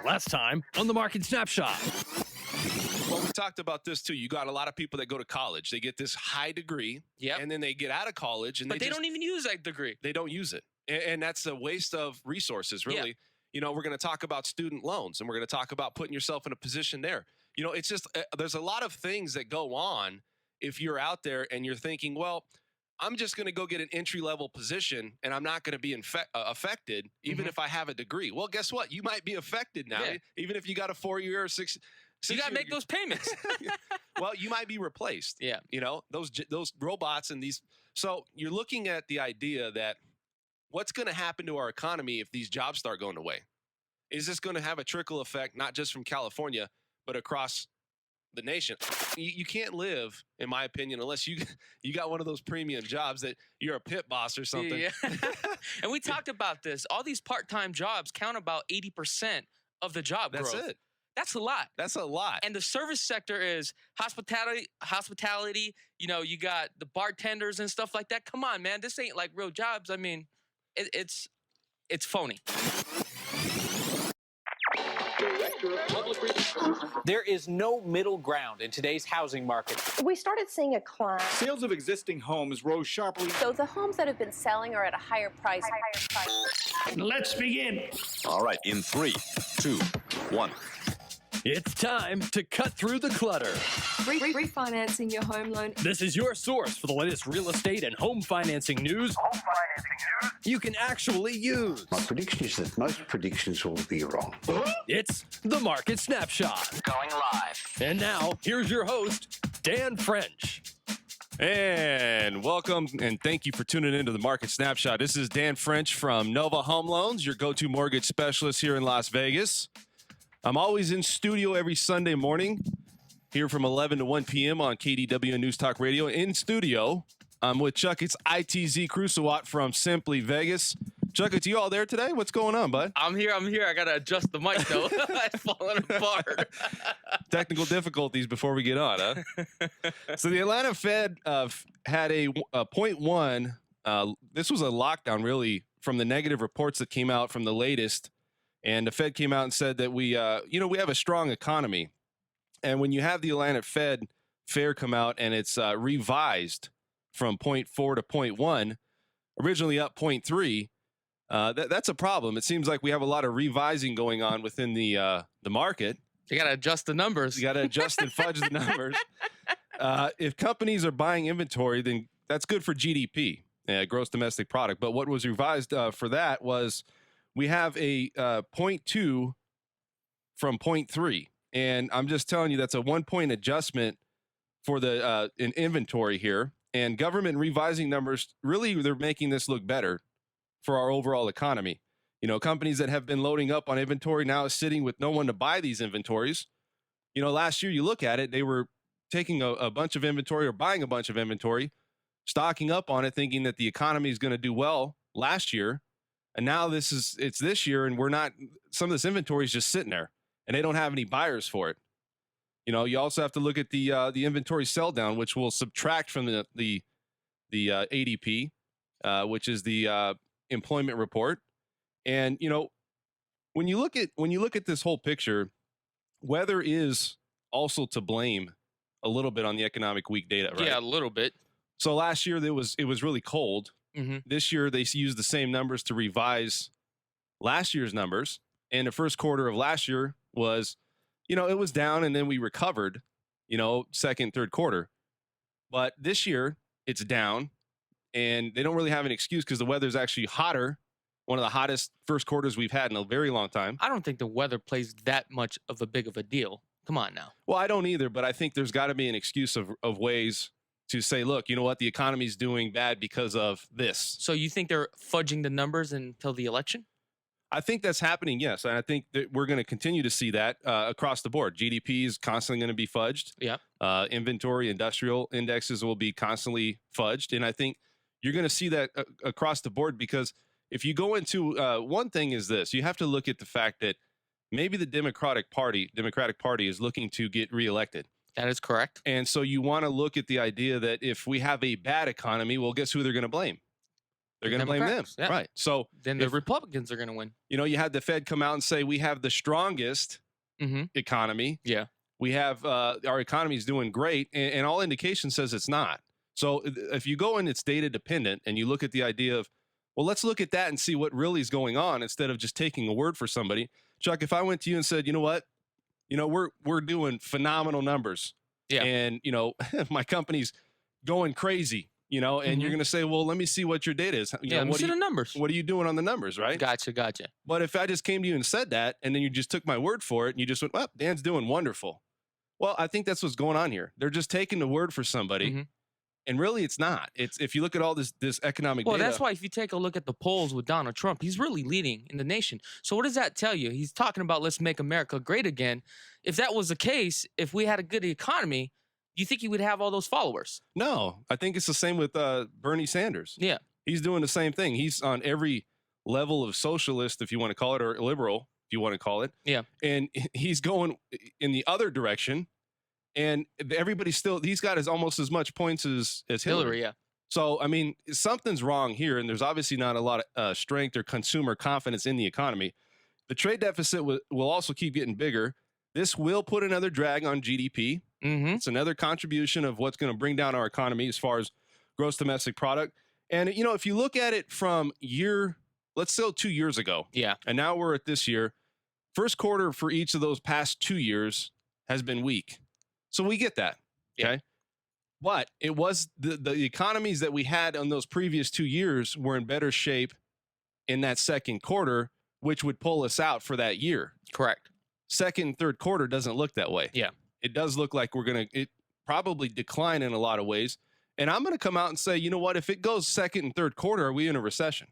Last time on the Market Snapshot. Well, we talked about this too. You got a lot of people that go to college. They get this high degree, and then they get out of college, and they don't even use that degree. They don't use it, and that's a waste of resources, really. Yeah. You know, we're going to talk about student loans, and we're going to talk about putting yourself in a position there. You know, it's just there's a lot of things that go on if you're out there and you're thinking, well, I'm just going to go get an entry-level position, and I'm not going to be affected, even if I have a degree. Well, guess what? You might be affected now, even if you got a 4-year or 6. You got to make those payments. Well, you might be replaced. Yeah. You know, those robots and these. So you're looking at the idea that what's going to happen to our economy if these jobs start going away? Is this going to have a trickle effect, not just from California, but across the nation? You can't live, in my opinion, unless you got one of those premium jobs that you're a pit boss or something. Yeah. And we talked about this. All these part-time jobs count about 80% of the job growth. That's it. That's a lot. That's a lot. And the service sector is hospitality. You know, you got the bartenders and stuff like that. Come on, man. This ain't like real jobs. I mean, it's phony. There is no middle ground in today's housing market. We started seeing a climb. Sales of existing homes rose sharply. So the homes that have been selling are at a higher price. Let's begin. All right, in 3, 2, 1. It's time to cut through the clutter. Refinancing your home loan. This is your source for the latest real estate and home financing news. You can actually use. My prediction is that most predictions will be wrong. It's the Market Snapshot. Going live. And now, here's your host, Dan French. And welcome and thank you for tuning into the Market Snapshot. This is Dan French from Nova Home Loans, your go-to mortgage specialist here in Las Vegas. I'm always in studio every Sunday morning, here from 11 to 1 p.m. on KDW News Talk Radio. In studio, I'm with Chakits ITZ Krulsawat from Simply Vegas. Chakits, you all there today? What's going on, bud? I'm here. I got to adjust the mic, though. I've fallen apart. Technical difficulties before we get on, huh? So the Atlanta Fed had a 0.1. This was a lockdown, really, from the negative reports that came out from the latest. And the Fed came out and said that we have a strong economy. And when you have the Atlanta Fed fare come out and it's revised from 0.4 to 0.1, originally up 0.3, that's a problem. It seems like we have a lot of revising going on within the market. You got to adjust the numbers. You got to adjust and fudge the numbers. If companies are buying inventory, then that's good for GDP, gross domestic product. But what was revised for that was we have a 0.2 from 0.3. And I'm just telling you, that's a 1-point adjustment for the in inventory here. And government revising numbers, really, they're making this look better for our overall economy. You know, companies that have been loading up on inventory now is sitting with no one to buy these inventories. You know, last year, you look at it, they were taking a bunch of inventory or buying a bunch of inventory, stocking up on it, thinking that the economy is going to do well last year. And now it's this year, and some of this inventory is just sitting there, and they don't have any buyers for it. You know, you also have to look at the inventory sell down, which will subtract from the ADP, which is the employment report. And you know, when you look at this whole picture, weather is also to blame a little bit on the economic week data, right? Yeah, a little bit. So last year it was really cold. Mm-hmm. This year they used the same numbers to revise last year's numbers, and the first quarter of last year was, you know, it was down, and then we recovered, you know, second, third quarter. But this year it's down, and they don't really have an excuse because the weather's actually hotter, one of the hottest first quarters we've had in a very long time. I don't think the weather plays that much of a big of a deal. Come on now. Well, I don't either, but I think there's got to be an excuse of ways to say, look, you know what, the economy's doing bad because of this. So you think they're fudging the numbers until the election? I think that's happening, yes. And I think that we're going to continue to see that across the board. GDP is constantly going to be fudged. Yeah. Inventory, industrial indexes will be constantly fudged. And I think you're going to see that across the board, because if you go into one thing is this, you have to look at the fact that maybe the Democratic Party is looking to get reelected. That is correct. And so you want to look at the idea that if we have a bad economy, well, guess who they're going to blame? They're going to blame them. Democrats, yeah. Right. So Then the if- Republicans are going to win. you know, you had the Fed come out and say we have the strongest Mm-hmm. economy. Yeah. We have our economy is doing great, and all indication says it's not. So if you go and it's data dependent, and you look at the idea of, well, let's look at that and see what really is going on instead of just taking a word for somebody. Chuck, if I went to you and said, you know what, you know, we're doing phenomenal numbers, Yeah. and you know, my company's going crazy, you know, and you're going to say, well, let me see what your data is. You know, Let me see the numbers. what are you doing on the numbers, right? Gotcha. But if I just came to you and said that, and then you just took my word for it, and you just went, well, Dan's doing wonderful. Well, I think that's what's going on here. They're just taking the word for somebody, and really it's not. It's if you look at all this economic Well, data. that's why if you take a look at the polls with Donald Trump, he's really leading in the nation. So what does that tell you? He's talking about let's make America great again. If that was the case, if we had a good economy, you think he would have all those followers? No, I think it's the same with Bernie Sanders. Yeah. He's doing the same thing. He's on every level of socialist, if you want to call it, or liberal, if you want to call it. Yeah. And he's going in the other direction. And everybody's still, he's got almost as much points as Hillary. Yeah. So, I mean, something's wrong here. And there's obviously not a lot of strength or consumer confidence in the economy. The trade deficit will also keep getting bigger. This will put another drag on GDP. Mm-hmm. It's another contribution of what's going to bring down our economy as far as gross domestic product. And, you know, if you look at it from let's say 2 years ago. Yeah. And now we're at this year. First quarter for each of those past 2 years has been weak. So we get that. Okay. Yeah. But it was the economies that we had on those previous 2 years were in better shape in that second quarter, which would pull us out for that year. Correct. Second and third quarter doesn't look that way. Yeah. It does look like it probably decline in a lot of ways. And I'm going to come out and say, you know what, if it goes second and third quarter, are we in a recession?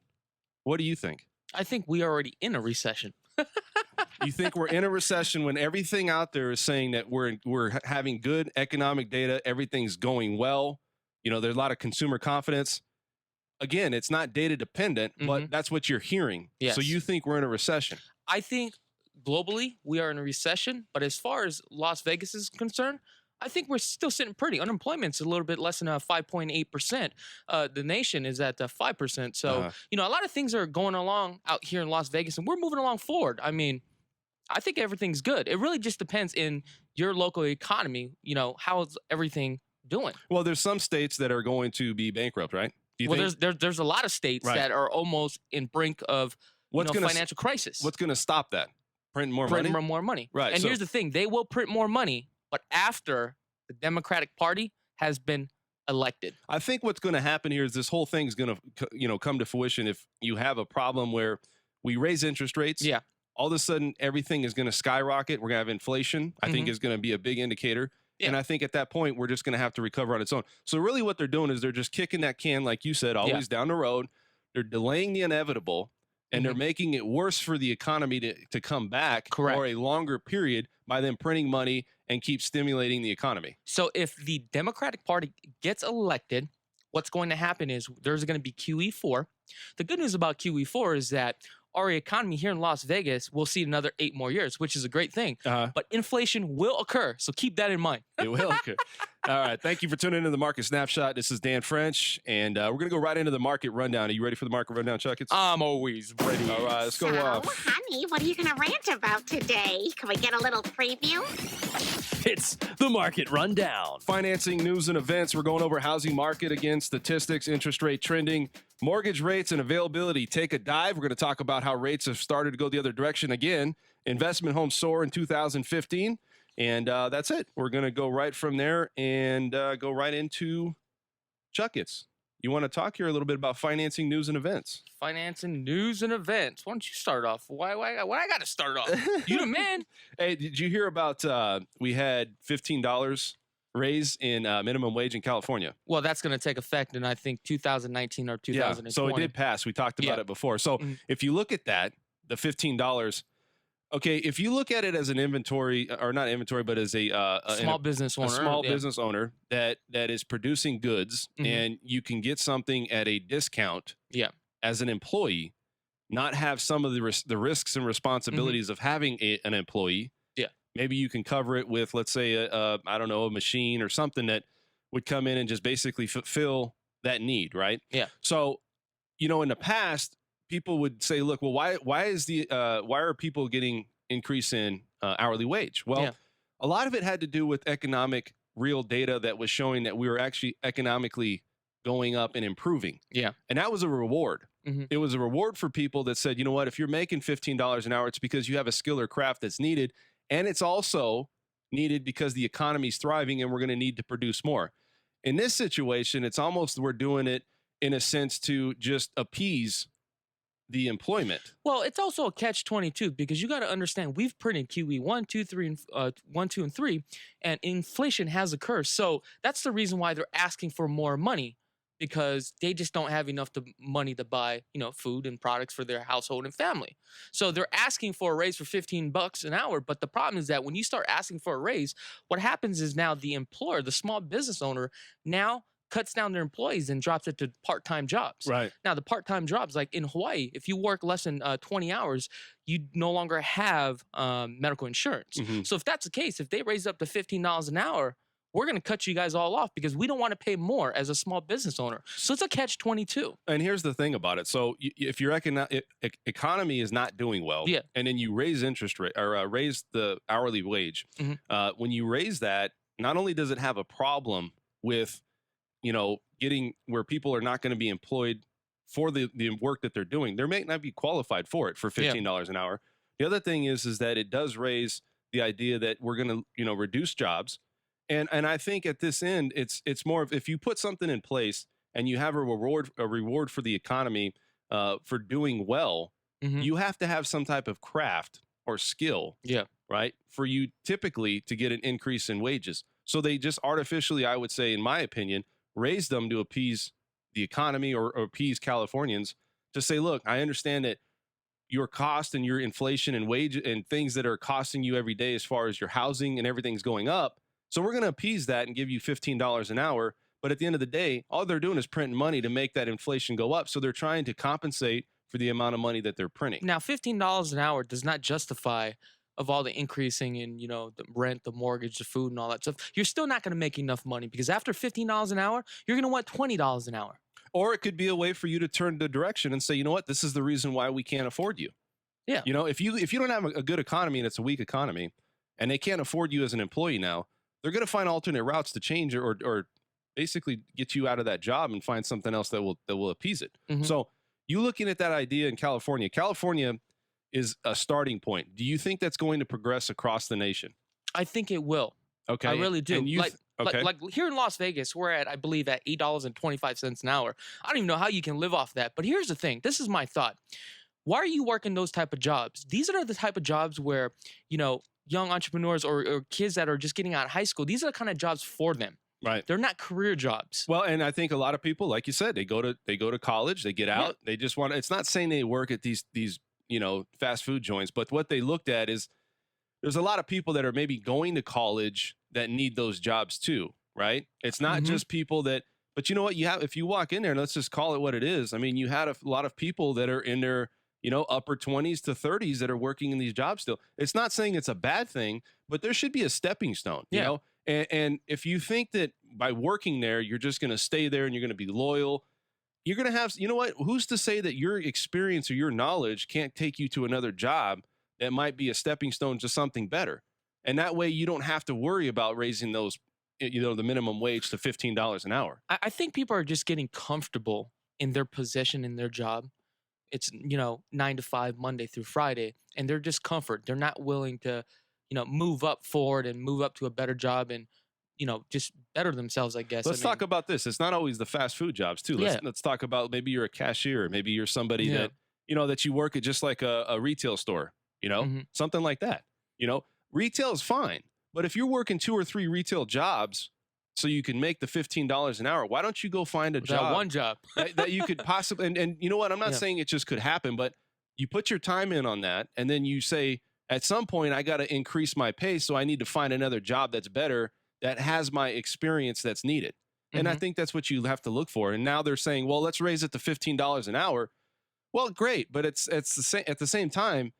What do you think? I think we are already in a recession. You think we're in a recession when everything out there is saying that we're having good economic data, everything's going well. You know, there's a lot of consumer confidence. Again, it's not data dependent, but that's what you're hearing. Yes. So you think we're in a recession? I think globally we are in a recession, but as far as Las Vegas is concerned, I think we're still sitting pretty. Unemployment's a little bit less than 5.8%. The nation is at 5%. So, you know, a lot of things are going along out here in Las Vegas, and we're moving along forward. I mean, I think everything's good. It really just depends in your local economy. You know, how's everything doing? Well, there's some states that are going to be bankrupt, right? Do you Well, think? there's a lot of states Right. that are almost in brink of financial crisis. What's going to stop that? Printing more Printing money? more money. Right, And so- here's the thing: they will print more money, but after the Democratic Party has been elected. I think what's going to happen here is this whole thing's going to, come to fruition if you have a problem where we raise interest rates. Yeah. All of a sudden, everything is going to skyrocket. We're going to have inflation. I think is going to be a big indicator. Yeah. And I think at that point, we're just going to have to recover on its own. So really what they're doing is they're just kicking that can, like you said, always down the road. They're delaying the inevitable, and they're making it worse for the economy to come back Correct. for a longer period by them printing money and keep stimulating the economy. So if the Democratic Party gets elected, what's going to happen is there's going to be QE4. The good news about QE4 is that our economy here in Las Vegas will see another 8 more years, which is a great thing. But inflation will occur, so keep that in mind. It will occur. All right. Thank you for tuning into the Market Snapshot. This is Dan French, and we're going to go right into the market rundown. Are you ready for the market rundown, Chakits? I'm always ready. All right, let's go So, off. honey, what are you going to rant about today? Can we get a little preview? It's the market rundown. Financing news and events. We're going over housing market again, statistics, interest rate trending, mortgage rates and availability. Take a dive. We're going to talk about how rates have started to go the other direction again. Investment homes soar in 2015. And that's it. We're going to go right from there and go right into Chakits. You want to talk here a little bit about financing news and events? Financing news and events. Why don't you start off? Why I got to start off? You the man. Hey, did you hear about we had $15 raise in minimum wage in California? Well, that's going to take effect in, I think, 2019 or 2020. So it did pass. We talked about it before. So if you look at that, the $15, okay, if you look at it as an inventory, or not inventory, but as a small business owner, a small business owner that is producing goods, and you can get something at a discount as an employee, not have some of the risks and responsibilities of having an employee. Maybe you can cover it with, let's say, I don't know, a machine or something that would come in and just basically fulfill that need, right? Yeah. So you know, in the past, people would say, look, well, why are people getting increase in hourly wage? Well, a lot of it had to do with economic real data that was showing that we were actually economically going up and improving. Yeah. And that was a reward. Mhm. It was a reward for people that said, you know what, if you're making $15 an hour, it's because you have a skill or craft that's needed. And it's also needed because the economy's thriving and we're going to need to produce more. In this situation, it's almost we're doing it in a sense to just appease the employment. Well, it's also a catch-22 because you got to understand we've printed QE 1, 2, 3, and 1, 2, and 3, and inflation has occurred. So that's the reason why they're asking for more money, because they just don't have enough money to buy, you know, food and products for their household and family. So they're asking for a raise for $15 an hour. But the problem is that when you start asking for a raise, what happens is now the employer, the small business owner, now cuts down their employees and drops it to part-time jobs. Right. Now, the part-time jobs, like in Hawaii, if you work less than 20 hours, you no longer have medical insurance. Mhm. So if that's the case, if they raise up to $15 an hour, we're going to cut you guys all off because we don't want to pay more as a small business owner. So it's a catch-22. And here's the thing about it. So if your economy is not doing well, Yeah. and then you raise interest rate or raise the hourly wage, Mhm. when you raise that, not only does it have a problem with, you know, getting where people are not going to be employed for the work that they're doing, they may not be qualified for it for $15 an hour. The other thing is that it does raise the idea that we're going to, you know, reduce jobs. And I think at this end, it's more of if you put something in place and you have a reward for the economy for doing well, Mhm. you have to have some type of craft or skill, Yeah. right, for you typically to get an increase in wages. So they just artificially, I would say, in my opinion, raise them to appease the economy or appease Californians to say, look, I understand that your cost and your inflation and wage and things that are costing you every day as far as your housing and everything's going up. So we're going to appease that and give you $15 an hour. But at the end of the day, all they're doing is printing money to make that inflation go up. So they're trying to compensate for the amount of money that they're printing. Now, $15 an hour does not justify of all the increasing in, you know, the rent, the mortgage, the food, and all that stuff. You're still not going to make enough money because after $15 an hour, you're going to want $20 an hour. Or it could be a way for you to turn the direction and say, you know what, this is the reason why we can't afford you. Yeah. You know, if you don't have a good economy and it's a weak economy and they can't afford you as an employee now, they're going to find alternate routes to change or basically get you out of that job and find something else that will appease it. Mhm. So you looking at that idea in California is a starting point. Do you think that's going to progress across the nation? I think it will. Okay. I really do. And you Like here in Las Vegas, we're at, I believe, at $8.25 an hour. I don't even know how you can live off that. But here's the thing. This is my thought. Why are you working those type of jobs? These are the type of jobs where, you know, young entrepreneurs or kids that are just getting out of high school, these are the kind of jobs for them. Right. They're not career jobs. Well, and I think a lot of people, like you said, they go to college, they get out, they just want to, it's not saying they work at these, you know, fast food joints, but what they looked at is there's a lot of people that are maybe going to college that need those jobs too, right? It's not just people that, but you know what, if you walk in there, and let's just call it what it is. I mean, you had a lot of people that are in their, you know, upper 20s to 30s that are working in these jobs still. It's not saying it's a bad thing, but there should be a stepping stone, you know? And if you think that by working there, you're just going to stay there and you're going to be loyal, you're going to have, you know what, who's to say that your experience or your knowledge can't take you to another job that might be a stepping stone to something better? And that way you don't have to worry about raising those, you know, the minimum wage to $15 an hour. I think people are just getting comfortable in their position, in their job. It's, you know, 9 to 5, Monday through Friday, and they're just comfort. They're not willing to, you know, move up forward and move up to a better job and, you know, just better themselves, I guess. Let's talk about this. It's not always the fast food jobs too. Let's talk about maybe you're a cashier, maybe you're somebody that, you know, that you work at just like a retail store, you know, something like that. You know, retail is fine, but if you're working 2 or 3 retail jobs so you can make the $15 an hour, why don't you go find a job, one job that you could possibly, and you know what, I'm not saying it just could happen, but you put your time in on that. And then you say, at some point I got to increase my pay. So I need to find another job that's better, that has my experience that's needed. And I think that's what you have to look for. And now they're saying, well, let's raise it to $15 an hour. Well, great. But it's the same, at the same time,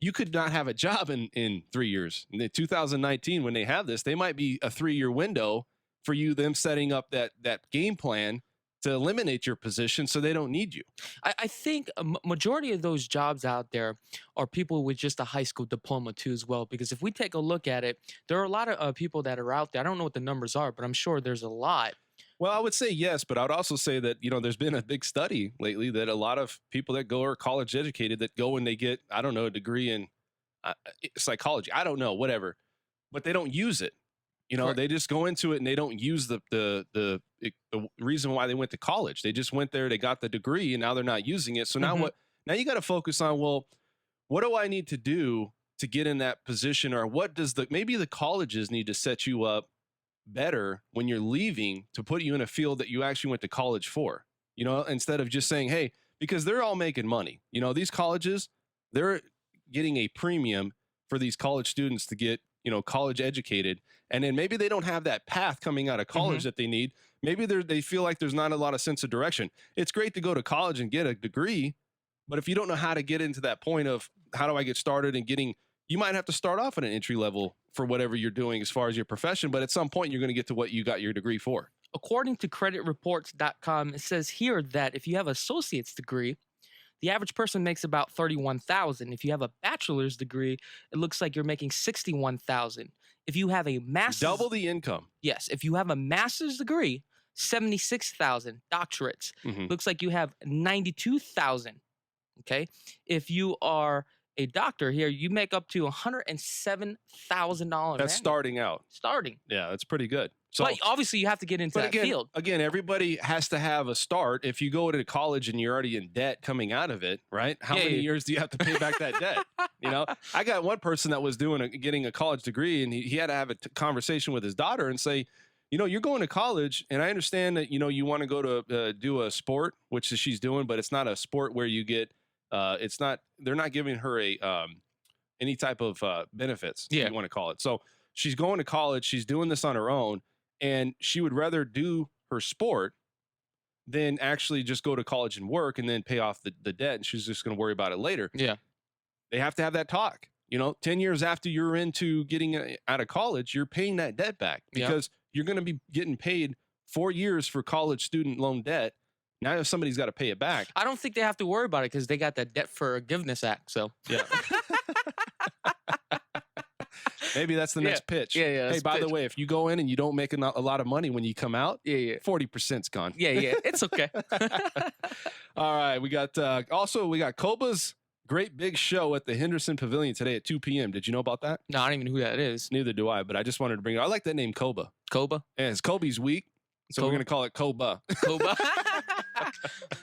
you could not have a job in 3 years. In 2019, when they have this, they might be a 3-year window for you, them setting up that game plan to eliminate your position so they don't need you. I think a majority of those jobs out there are people with just a high school diploma too as well. Because if we take a look at it, there are a lot of people that are out there. I don't know what the numbers are, but I'm sure there's a lot. Well, I would say yes, but I would also say that, there's been a big study lately that a lot of people that go are college educated that go and they get, I don't know, a degree in psychology. I don't know, whatever, but they don't use it. They just go into it and they don't use the reason why they went to college. They just went there, they got the degree, and now they're not using it. So now now you got to focus on, well, what do I need to do to get in that position? Or what does maybe the colleges need to set you up better when you're leaving to put you in a field that you actually went to college for, instead of just saying, hey, because they're all making money. These colleges, they're getting a premium for these college students to get, college educated. And then maybe they don't have that path coming out of college that they need. Maybe they feel like there's not a lot of sense of direction. It's great to go to college and get a degree, but if you don't know how to get into that point of how do I get started and you might have to start off at an entry level for whatever you're doing as far as your profession, but at some point you're going to get to what you got your degree for. According to creditreports.com, it says here that if you have an associate's degree, the average person makes about $31,000. If you have a bachelor's degree, it looks like you're making $61,000. If you have a master's, double the income. Yes, if you have a master's degree, $76,000. Doctorates, looks like you have $92,000. Okay, if you are a doctor here, you make up to $107,000. That's starting out. Yeah, that's pretty good. So, but obviously, you have to get into that field. Again, everybody has to have a start. If you go to college and you're already in debt coming out of it, right? How many years do you have to pay back that debt? I got one person that was getting a college degree, and he had to have a conversation with his daughter and say, you're going to college, and I understand that, you want to go to do a sport, which she's doing, but it's not a sport where you get, they're not giving her any type of benefits, if you want to call it. So she's going to college, she's doing this on her own, and she would rather do her sport than actually just go to college and work and then pay off the debt, and she's just going to worry about it later. Yeah. They have to have that talk. 10 years after you're into getting out of college, you're paying that debt back because you're going to be getting paid 4 years for college student loan debt. Now somebody's got to pay it back. I don't think they have to worry about it because they got that Debt Forgiveness Act. So yeah. Maybe that's the next pitch. Yeah. Hey, by the way, if you go in and you don't make a lot of money when you come out, 40%'s gone. Yeah. It's okay. All right. We got Koba's great big show at the Henderson Pavilion today at 2 p.m. Did you know about that? No, I don't even know who that is. Neither do I, but I just wanted to bring it. I like that name, Koba. Koba? Yeah, it's Kobe's week. So we're going to call it Koba. Koba?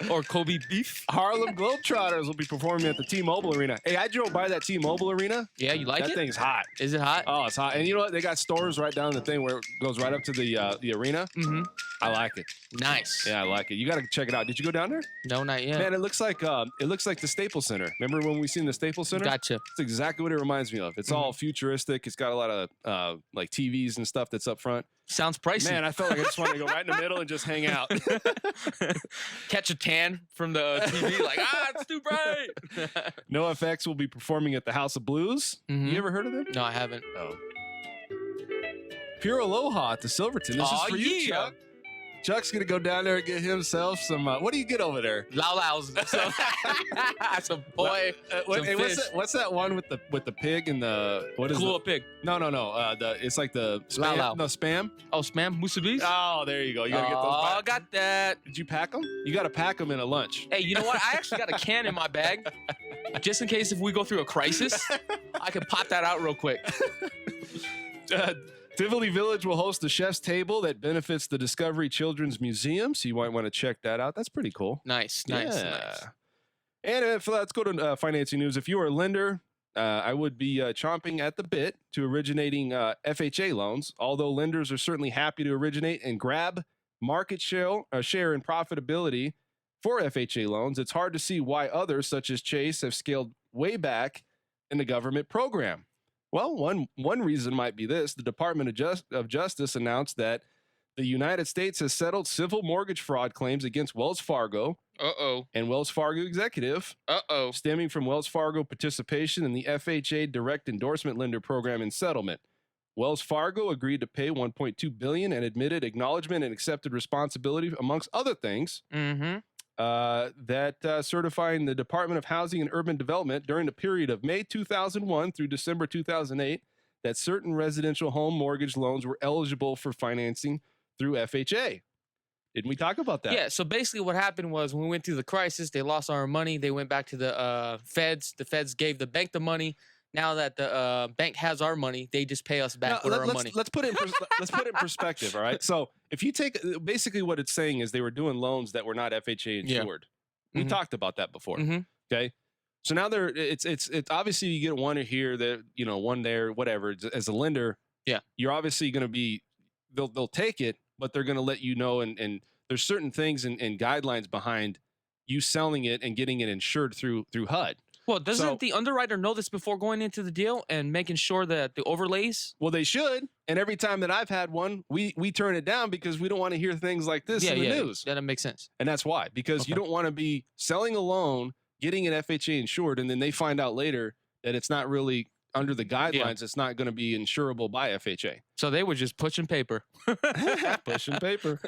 Or Kobe beef? Harlem Globetrotters will be performing at the T-Mobile Arena. Hey, I drove by that T-Mobile Arena. Yeah, you like it? That thing's hot. Is it hot? Oh, it's hot. And you know what? They got stores right down the thing where it goes right up to the arena. Mm-hmm. I like it. Nice. Yeah, I like it. You got to check it out. Did you go down there? No, not yet. Man, it looks like the Staples Center. Remember when we seen the Staples Center? Gotcha. It's exactly what it reminds me of. It's all futuristic. It's got a lot of like TVs and stuff that's up front. Sounds pricey. Man, I felt like I just wanted to go right in the middle and just hang out. Catch a tan from the TV, like, it's too bright. NoFX will be performing at the House of Blues. You ever heard of them? No, I haven't. Oh. Pure Aloha at the Silverton. This is for you, Chuck. Chuck's going to go down there and get himself some, what do you get over there? Lao-Laos. Some boy. What's that one with the pig and the, what is it? Pig. No. It's like the spam. Lao. No, spam. Oh, spam? Musubis? Oh, there you go. You got to get those back. Oh, I got that. Did you pack them? You got to pack them in a lunch. Hey, you know what? I actually got a can in my bag. Just in case if we go through a crisis, I can pop that out real quick. Tivoli Village will host the chef's table that benefits the Discovery Children's Museum, so you might want to check that out. That's pretty cool. Nice. And let's go to financing news. If you are a lender, I would be chomping at the bit to originating FHA loans, although lenders are certainly happy to originate and grab market share and profitability for FHA loans. It's hard to see why others, such as Chase, have scaled way back in the government program. Well, one reason might be this. The Department of Justice announced that the United States has settled civil mortgage fraud claims against Wells Fargo and Wells Fargo Executive stemming from Wells Fargo participation in the FHA direct endorsement lender program and settlement. Wells Fargo agreed to pay $1.2 billion and admitted acknowledgement and accepted responsibility, amongst other things, certifying the Department of Housing and Urban Development during the period of May 2001 through December 2008 that certain residential home mortgage loans were eligible for financing through FHA. Didn't we talk about that? Yeah, so basically what happened was when we went through the crisis, they lost our money. They went back to the feds. The feds gave the bank the money. Now that the bank has our money, they just pay us back with our money. Let's put it in perspective, all right? So if you take, basically what it's saying is they were doing loans that were not FHA insured. Yeah. We talked about that before, okay? So now it's obviously you get one here, that one there, whatever. As a lender, yeah, you're obviously going to be, they'll take it, but they're going to let you know, and there's certain things and guidelines behind you selling it and getting it insured through HUD. Well, doesn't the underwriter know this before going into the deal and making sure that the overlays? Well, they should. And every time that I've had one, we turn it down because we don't want to hear things like this in the news. Yeah, that makes sense. And that's why, because you don't want to be selling a loan, getting an FHA insured, and then they find out later that it's not really under the guidelines. Yeah. It's not going to be insurable by FHA. So they were just pushing paper. Pushing paper.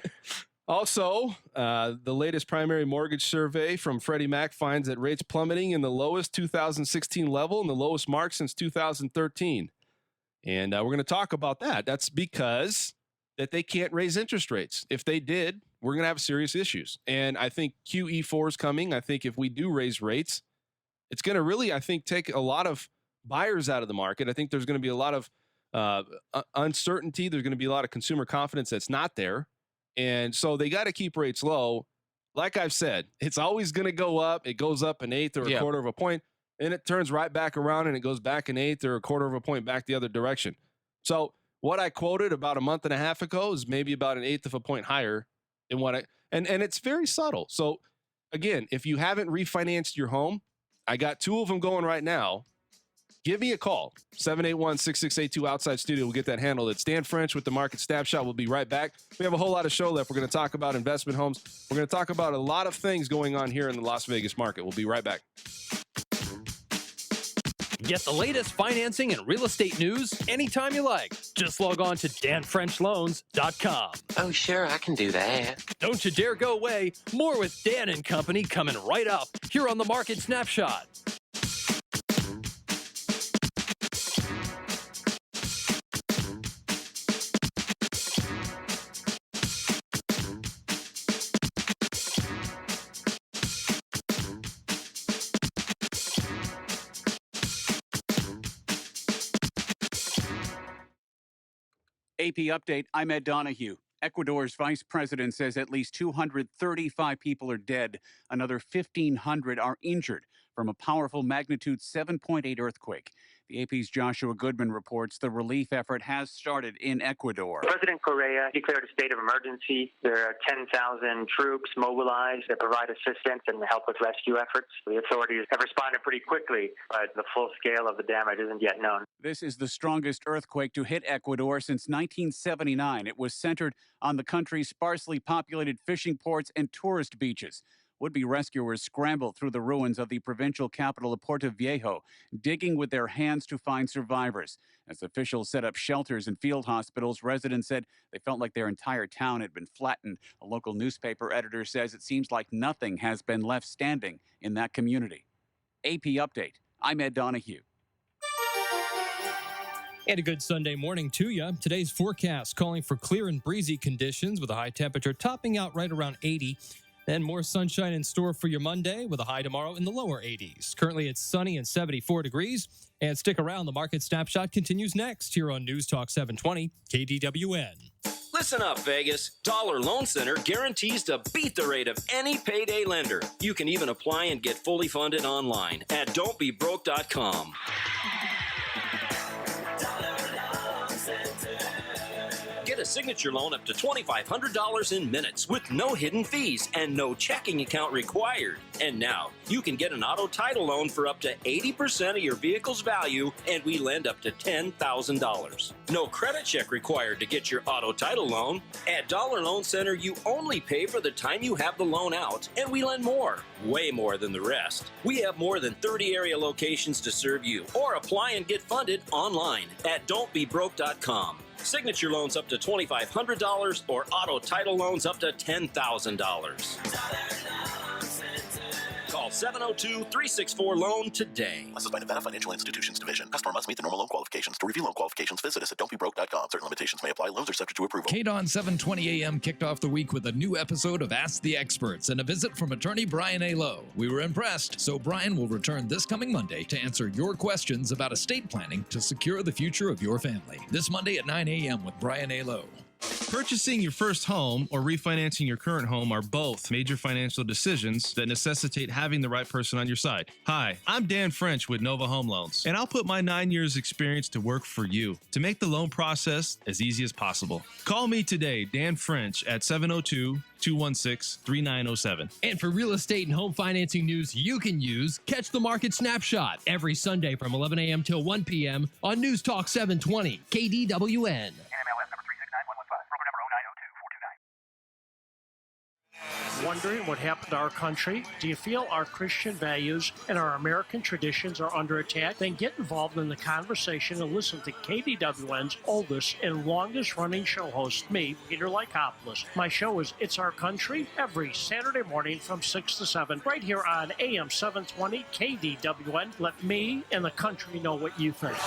Also, the latest primary mortgage survey from Freddie Mac finds that rates plummeting in the lowest 2016 level and the lowest mark since 2013. And we're going to talk about that. That's because that they can't raise interest rates. If they did, we're going to have serious issues. And I think QE4 is coming. I think if we do raise rates, it's going to really, I think, take a lot of buyers out of the market. I think there's going to be a lot of uncertainty. There's going to be a lot of consumer confidence that's not there. And so they got to keep rates low. Like I've said, it's always going to go up. It goes up an eighth or a quarter of a point, and it turns right back around and it goes back an eighth or a quarter of a point back the other direction. So what I quoted about a month and a half ago is maybe about an eighth of a point higher than what and it's very subtle. So again, if you haven't refinanced your home, I got 2 of them going right now. Give me a call, 781-6682 outside studio. We'll get that handled. It's Dan French with the Market Snapshot. We'll be right back. We have a whole lot of show left. We're going to talk about investment homes. We're going to talk about a lot of things going on here in the Las Vegas market. We'll be right back. Get the latest financing and real estate news anytime you like. Just log on to danfrenchloans.com. Oh, sure, I can do that. Don't you dare go away. More with Dan and Company coming right up here on the Market Snapshot. AP update, I'm Ed Donahue. Ecuador's vice president says at least 235 people are dead. Another 1,500 are injured from a powerful magnitude 7.8 earthquake. The AP's Joshua Goodman reports the relief effort has started in Ecuador. President Correa declared a state of emergency. There are 10,000 troops mobilized that provide assistance and help with rescue efforts. The authorities have responded pretty quickly, but the full scale of the damage isn't yet known. This is the strongest earthquake to hit Ecuador since 1979. It was centered on the country's sparsely populated fishing ports and tourist beaches. Would-be rescuers scrambled through the ruins of the provincial capital of Puerto Viejo, digging with their hands to find survivors. As officials set up shelters and field hospitals, residents said they felt like their entire town had been flattened. A local newspaper editor says it seems like nothing has been left standing in that community. AP Update, I'm Ed Donahue. And a good Sunday morning to you. Today's forecast calling for clear and breezy conditions with a high temperature topping out right around 80. Then more sunshine in store for your Monday with a high tomorrow in the lower 80s. Currently it's sunny and 74 degrees. And stick around. The Market Snapshot continues next here on News Talk 720 KDWN. Listen up, Vegas. Dollar Loan Center guarantees to beat the rate of any payday lender. You can even apply and get fully funded online at don't.bebroke.com. Get a signature loan up to $2,500 in minutes with no hidden fees and no checking account required. And now, you can get an auto title loan for up to 80% of your vehicle's value, and we lend up to $10,000. No credit check required to get your auto title loan. At Dollar Loan Center, you only pay for the time you have the loan out, and we lend more, way more than the rest. We have more than 30 area locations to serve you, or apply and get funded online at don'tbebroke.com. Signature loans up to $2,500 or auto title loans up to $10,000. Call 702-364-LOAN today. Licensed by Nevada Financial Institutions Division. Customer must meet the normal loan qualifications. To review loan qualifications, visit us at don'tbebroke.com. Certain limitations may apply. Loans are subject to approval. KDON 720 AM kicked off the week with a new episode of Ask the Experts and a visit from attorney Brian A. Lowe. We were impressed, so Brian will return this coming Monday to answer your questions about estate planning to secure the future of your family. This Monday at 9 a.m. with Brian A. Lowe. Purchasing your first home or refinancing your current home are both major financial decisions that necessitate having the right person on your side. Hi, I'm Dan French with Nova Home Loans, and I'll put my 9 years experience to work for you to make the loan process as easy as possible. Call me today, Dan French, at 702-216-3907. And for real estate and home financing news you can use, catch the Market Snapshot every Sunday from 11 a.m. till 1 p.m. on News Talk 720, KDWN. Wondering what happened to our country? Do you feel our Christian values and our American traditions are under attack? Then get involved in the conversation and listen to KDWN's oldest and longest running show host, me, Peter Lykopoulos. My show is It's Our Country every Saturday morning from 6 to 7 right here on AM 720 KDWN. Let me and the country know what you think.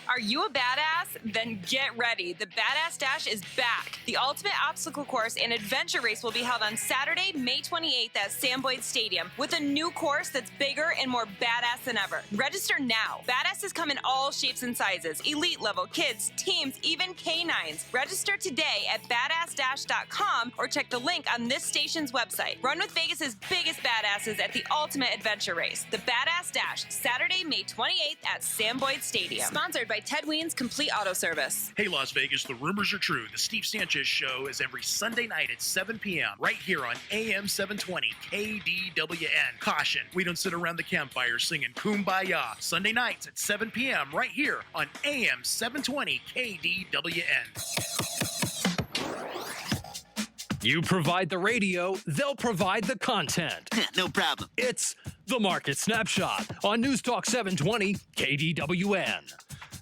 Are you a badass? Then get ready. The Badass Dash is back. The ultimate obstacle course and adventure race will be held on Saturday, May 28th at Sam Boyd Stadium with a new course that's bigger and more badass than ever. Register now. Badasses come in all shapes and sizes, elite level, kids, teams, even canines. Register today at badassdash.com or check the link on this station's website. Run with Vegas's biggest badasses at the ultimate adventure race. The Badass Dash, Saturday, May 28th at Sam Boyd Stadium. Sponsored by Ted Wien's Complete Auto Service. Hey, Las Vegas, the rumors are true. The Steve Sanchez Show is every Sunday night at 7 p.m. right here on AM 720 KDWN. Caution, we don't sit around the campfire singing Kumbaya. Sunday nights at 7 p.m. right here on AM 720 KDWN. You provide the radio, they'll provide the content. No problem. It's the Market Snapshot on News Talk 720 KDWN.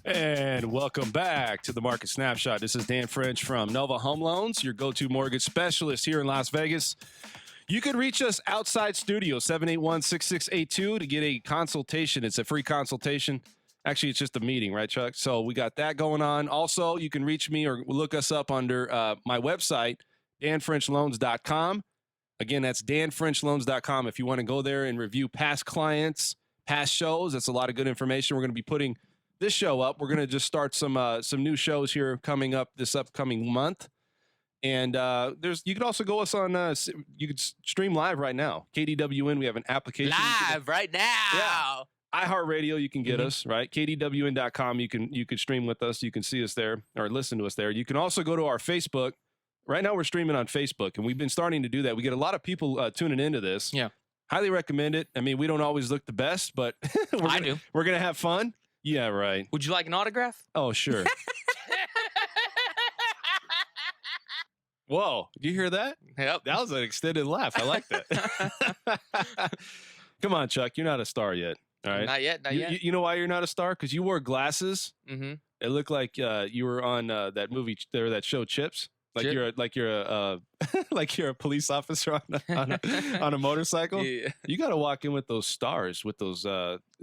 And welcome back to the Market Snapshot. This is Dan French from Nova Home Loans, your go-to mortgage specialist here in Las Vegas. You can reach us outside studio, 781-6682, to get a consultation. It's a free consultation. Actually, it's just a meeting, right, Chuck? So we got that going on. Also, you can reach me or look us up under my website, danfrenchloans.com. Again, that's danfrenchloans.com. If you want to go there and review past clients, past shows, that's a lot of good information. We're going to be putting this show up. We're going to just start some new shows here coming up this upcoming month. And you can also go us on, you can stream live right now. KDWN, we have an application. Live right now. Yeah. iHeartRadio, you can get us, right? KDWN.com, you can stream with us. You can see us there or listen to us there. You can also go to our Facebook. Right now we're streaming on Facebook, and we've been starting to do that. We get a lot of people tuning into this. Yeah. Highly recommend it. I mean, we don't always look the best, but we're going to have fun. Yeah, right. Would you like an autograph? Oh, sure. Whoa, did you hear that? Yep. That was an extended laugh. I like that. Come on, Chuck. You're not a star yet. All right. Not yet. Not yet. You know why you're not a star? Because you wore glasses. Mm-hmm. It looked like you were on that movie or that show Chips. Like you're a police officer on a motorcycle. Yeah. You got to walk in with those stars, with those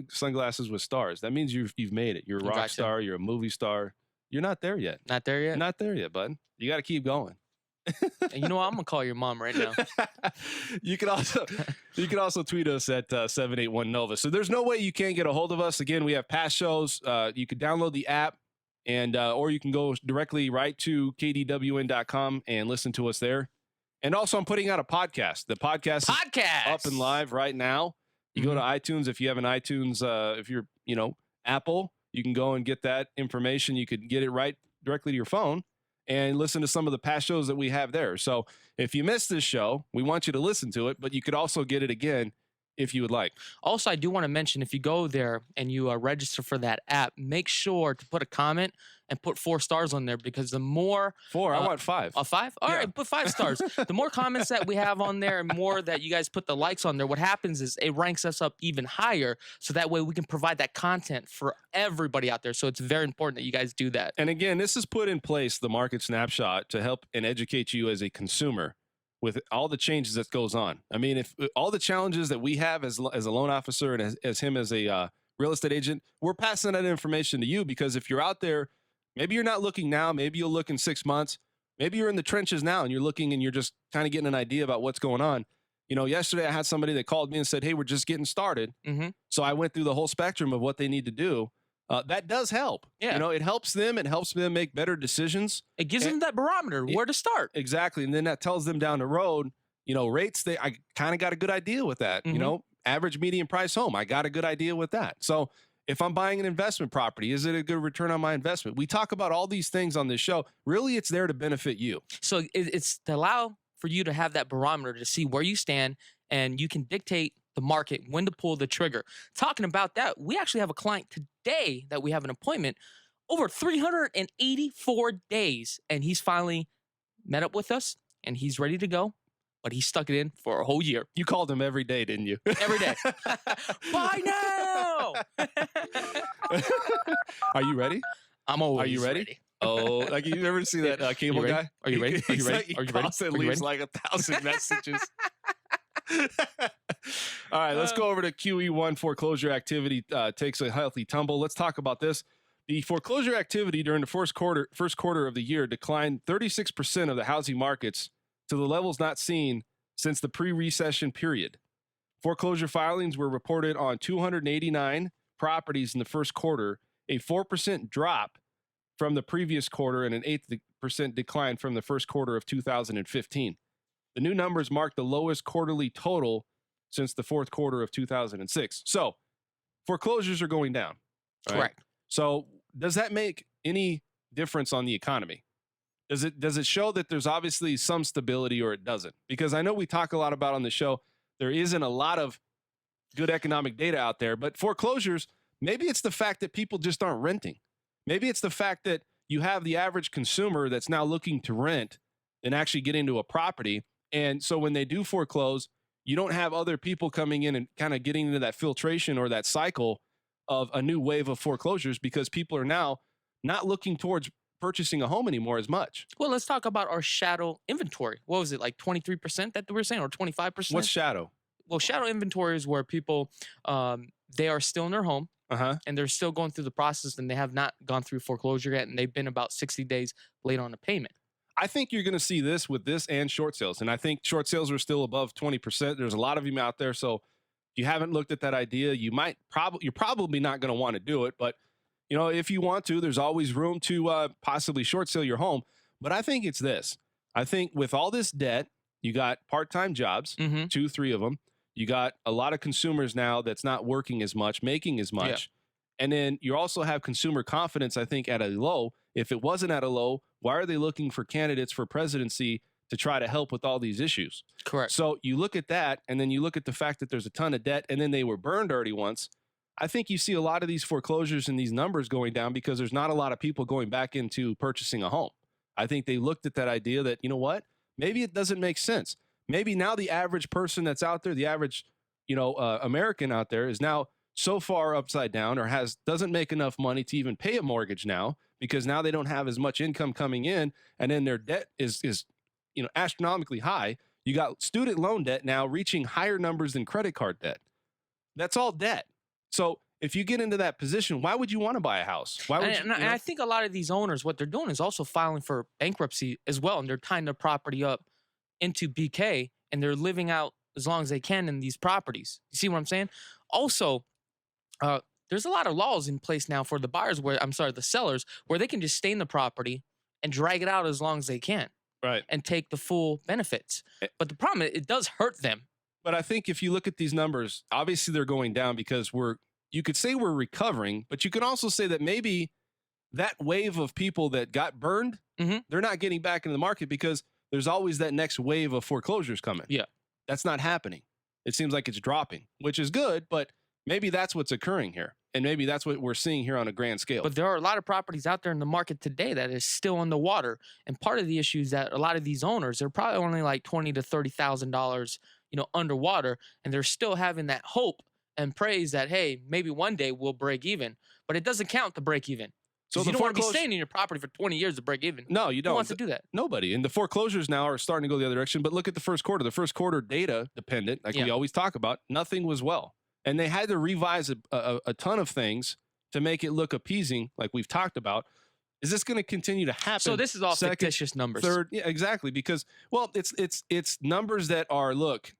sunglasses with stars. That means you've made it. You're a rock star. You're a movie star. You're not there yet. Not there yet. Not there yet, bud. You got to keep going. And you know what? I'm gonna call your mom right now. You can also tweet us at 781Nova. So there's no way you can't get a hold of us. Again, we have past shows. You can download the app. And or you can go directly right to KDWN.com and listen to us there. And also, I'm putting out a podcast. The podcast is up and live right now. You go to iTunes if you have an iTunes, if you're Apple, you can go and get that information. You could get it right directly to your phone and listen to some of the past shows that we have there. So if you missed this show, we want you to listen to it, but you could also get it again if you would like. Also, I do want to mention, if you go there and you register for that app, make sure to put a comment and put 4 stars on there, because the more... 4? I want 5. 5? All right, put 5 stars. The more comments that we have on there and more that you guys put the likes on there, what happens is it ranks us up even higher, so that way we can provide that content for everybody out there. So it's very important that you guys do that. And again, this is put in place, the market snapshot, to help and educate you as a consumer with all the changes that goes on. I mean, if all the challenges that we have as a loan officer and as him as a real estate agent, we're passing that information to you, because if you're out there, maybe you're not looking now, maybe you'll look in 6 months, maybe you're in the trenches now and you're looking and you're just kind of getting an idea about what's going on. You know, yesterday I had somebody that called me and said, hey, we're just getting started. So I went through the whole spectrum of what they need to do. That does help. Yeah. You know, it helps them. It helps them make better decisions. It gives them that barometer, where to start. Exactly. And then that tells them down the road, you know, rates, I kind of got a good idea with that. You know, average median price home, I got a good idea with that. So if I'm buying an investment property, is it a good return on my investment? We talk about all these things on this show. Really, it's there to benefit you. So it's to allow for you to have that barometer to see where you stand, and you can dictate the market when to pull the trigger. Talking about that, we actually have a client today that we have an appointment over 384 days, and he's finally met up with us and he's ready to go, but he stuck it in for a whole year. You called him every day, didn't you? Every day. Bye now. Are you ready? I'm always Are you ready? Oh, like you ever see that cable guy? Are you ready? Are you ready? Are you ready? He leaves like 1,000 messages. All right, let's go over to QE1. Foreclosure activity takes a healthy tumble. Let's talk about this. The foreclosure activity during the first quarter of the year declined 36% of the housing markets to the levels not seen since the pre-recession period. Foreclosure filings were reported on 289 properties in the first quarter, a 4% drop from the previous quarter and an 8% decline from the first quarter of 2015. The new numbers mark the lowest quarterly total since the fourth quarter of 2006. So foreclosures are going down. Right? Correct. So does that make any difference on the economy? Does it show that there's obviously some stability, or it doesn't? Because I know we talk a lot about on the show, there isn't a lot of good economic data out there, but foreclosures, maybe it's the fact that people just aren't renting. Maybe it's the fact that you have the average consumer that's now looking to rent and actually get into a property. And so when they do foreclose, you don't have other people coming in and kind of getting into that filtration or that cycle of a new wave of foreclosures, because people are now not looking towards purchasing a home anymore as much. Well, let's talk about our shadow inventory. What was it, like 23% that we were saying, or 25%? What's shadow? Well, shadow inventory is where people, they are still in their home, and they're still going through the process, and they have not gone through foreclosure yet, and they've been about 60 days late on a payment. I think you're going to see this with this and short sales. And I think short sales are still above 20%. There's a lot of them out there. So if you haven't looked at that idea, you're probably not going to want to do it. But, you know, if you want to, there's always room to possibly short sale your home. But I think it's this. I think with all this debt, you got part-time jobs, 2, 3 of them. You got a lot of consumers now that's not working as much, making as much. Yeah. And then you also have consumer confidence, I think, at a low. If it wasn't at a low, why are they looking for candidates for presidency to try to help with all these issues? Correct. So you look at that, and then you look at the fact that there's a ton of debt, and then they were burned already once. I think you see a lot of these foreclosures and these numbers going down because there's not a lot of people going back into purchasing a home. I think they looked at that idea that, you know what, maybe it doesn't make sense. Maybe now the average person that's out there, the average, American out there is now so far upside down, or doesn't make enough money to even pay a mortgage now, because now they don't have as much income coming in, and then their debt is astronomically high. You got student loan debt now reaching higher numbers than credit card debt. That's all debt. So if you get into that position, why would you want to buy a house? Why would and I think a lot of these owners, what they're doing is also filing for bankruptcy as well, and they're tying their property up into BK, and they're living out as long as they can in these properties. You see what I'm saying? Also, there's a lot of laws in place now for the the sellers, where they can just stay in the property and drag it out as long as they can. Right. And take the full benefits. But the problem is, it does hurt them. But I think if you look at these numbers, obviously they're going down because we're you could say we're recovering, but you could also say that maybe that wave of people that got burned, they're not getting back into the market because there's always that next wave of foreclosures coming. Yeah. That's not happening. It seems like it's dropping, which is good, but maybe that's what's occurring here. And maybe that's what we're seeing here on a grand scale. But there are a lot of properties out there in the market today that is still underwater. And part of the issue is that a lot of these owners, they're probably only like $20,000 to $30,000, underwater. And they're still having that hope and praise that, hey, maybe one day we'll break even. But it doesn't count to break even. So you don't want to be staying in your property for 20 years to break even. No, you don't. Who wants to do that? Nobody. And the foreclosures now are starting to go the other direction. But look at the first quarter. The first quarter data dependent, like we always talk about, nothing was well. And they had to revise a ton of things to make it look appeasing, like we've talked about. Is this going to continue to happen? So this is all fictitious numbers. Third, yeah, exactly. Because, well, it's numbers that are, look,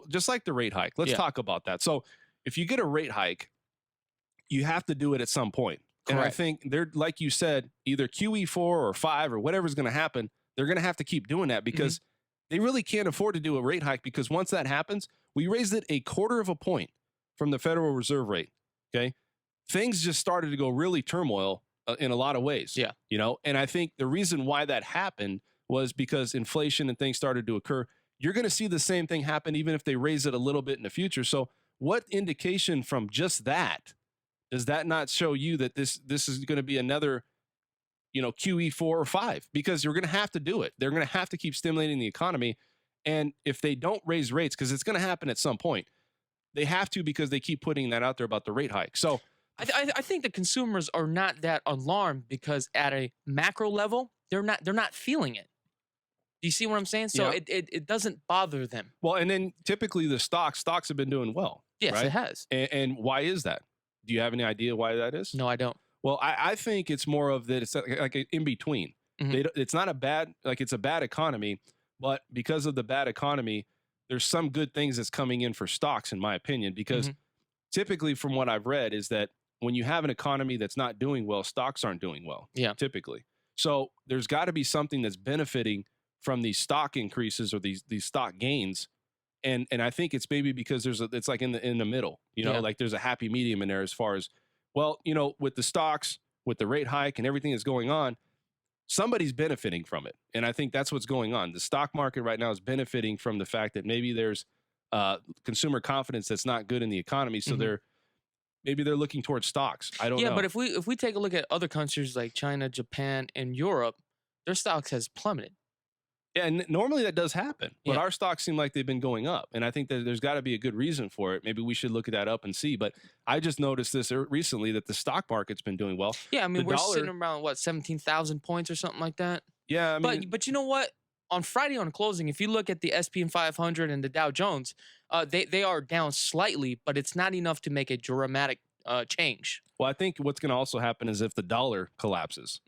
just like the rate hike. Let's talk about that. So if you get a rate hike, you have to do it at some point. And I think they're, like you said, either QE4 or 5 or whatever's going to happen, they're going to have to keep doing that because they really can't afford to do a rate hike because once that happens, we raised it 1/4 of a point from the Federal Reserve rate. Okay. Things just started to go really turmoil in a lot of ways. Yeah. And I think the reason why that happened was because inflation and things started to occur. You're going to see the same thing happen even if they raise it a little bit in the future. So what indication from just that does that not show you that this is going to be another, QE4 or 5? Because you're going to have to do it. They're going to have to keep stimulating the economy. And if they don't raise rates, because it's going to happen at some point, they have to because they keep putting that out there about the rate hike. So I think the consumers are not that alarmed because at a macro level, they're not feeling it. Do you see what I'm saying? So it doesn't bother them. Well, and then typically the stocks have been doing well. Yes, right? it has. And why is that? Do you have any idea why that is? No, I don't. Well, I think it's more of that. It's like in between. It's not a bad, it's a bad economy, but because of the bad economy, there's some good things that's coming in for stocks, in my opinion, because typically from what I've read is that when you have an economy that's not doing well, stocks aren't doing well. Yeah. Typically. So there's got to be something that's benefiting from these stock increases or these stock gains. And I think it's maybe because it's like in the middle, like there's a happy medium in there as far as, well, with the stocks, with the rate hike and everything that's going on, somebody's benefiting from it. And I think that's what's going on. The stock market right now is benefiting from the fact that maybe there's consumer confidence that's not good in the economy. So maybe they're looking towards stocks. I don't know. Yeah, but if we take a look at other countries like China, Japan, and Europe, their stocks has plummeted. Yeah, and normally that does happen, but our stocks seem like they've been going up, and I think that there's got to be a good reason for it. Maybe we should look at that up and see. But I just noticed this recently that the stock market's been doing well. Yeah, I mean we're sitting around 17,000 points or something like that. Yeah, I mean, but you know what? On Friday on closing, if you look at the SP 500 and the Dow Jones, they are down slightly, but it's not enough to make a dramatic change. Well, I think what's going to also happen is if the dollar collapses,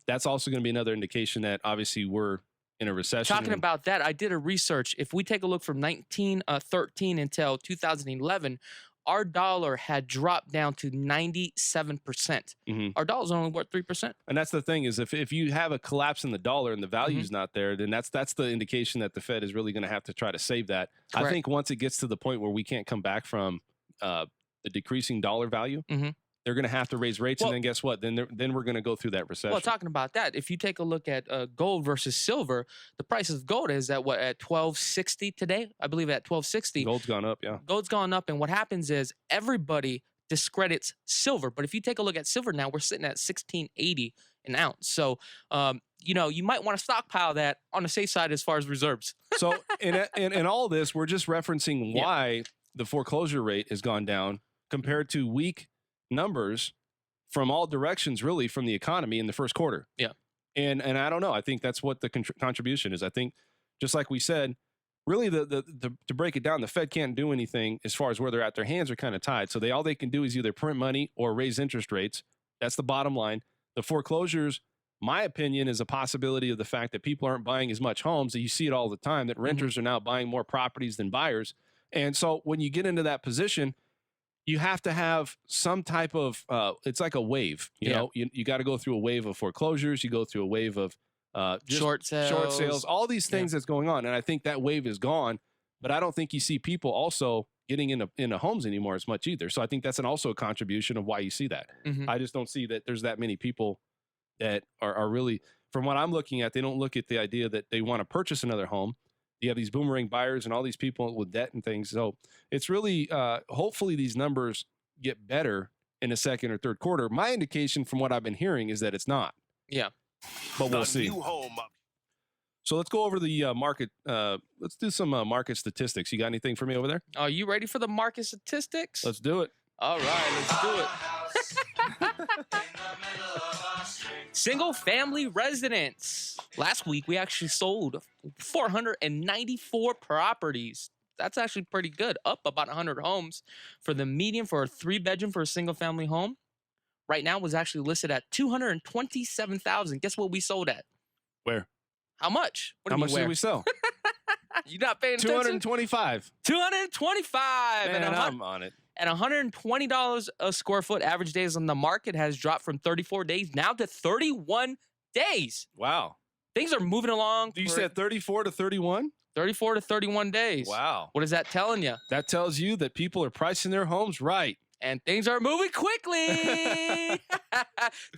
that's also going to be another indication that obviously we're in a recession. Talking about that, I did a research. If we take a look from 1913 until 2011, our dollar had dropped down to 97%. Our dollar's only worth 3%. And that's the thing is if you have a collapse in the dollar and the value's not there, then that's the indication that the Fed is really going to have to try to save that. Correct. I think once it gets to the point where we can't come back from the decreasing dollar value, they're going to have to raise rates, and then guess what? Then we're going to go through that recession. Well, talking about that, if you take a look at gold versus silver, the price of gold is at $12.60 today? I believe at $12.60. Gold's gone up, yeah. Gold's gone up, and what happens is everybody discredits silver. But if you take a look at silver now, we're sitting at $16.80 an ounce. So, you might want to stockpile that on the safe side as far as reserves. So, in all this, we're just referencing why the foreclosure rate has gone down compared to weak numbers from all directions, really, from the economy in the first quarter. Yeah. And I don't know. I think that's what the contribution is. I think, just like we said, really to break it down, the Fed can't do anything as far as where they're at. Their hands are kind of tied. So all they can do is either print money or raise interest rates. That's the bottom line. The foreclosures, my opinion, is a possibility of the fact that people aren't buying as much homes. You see it all the time, that renters are now buying more properties than buyers. And so when you get into that position, you have to have some type of, it's like a wave, you know, you got to go through a wave of foreclosures. You go through a wave of just short sales, all these things that's going on. And I think that wave is gone, but I don't think you see people also getting into homes anymore as much either. So I think that's also a contribution of why you see that. Mhm. I just don't see that there's that many people that are really, from what I'm looking at, they don't look at the idea that they want to purchase another home. You have these boomerang buyers and all these people with debt and things. So it's really, hopefully these numbers get better in the second or third quarter. My indication from what I've been hearing is that it's not. Yeah. But we'll see. So let's go over the market. Let's do some market statistics. You got anything for me over there? Are you ready for the market statistics? Let's do it. All right, let's do it. Single family residence. Last week, we actually sold 494 properties. That's actually pretty good, up about 100 homes. For the median for a 3-bedroom for a single family home, right now was actually listed at $227,000. Guess what we sold at? Where? How much? What How much did we sell? You not paying attention? 225. 225. Man, and I'm on it. At $120 a square foot, average days on the market has dropped from 34 days now to 31 days. Wow. Things are moving along. You said 34 to 31? 34 to 31 days. Wow. What is that telling you? That tells you that people are pricing their homes right. And things are moving quickly.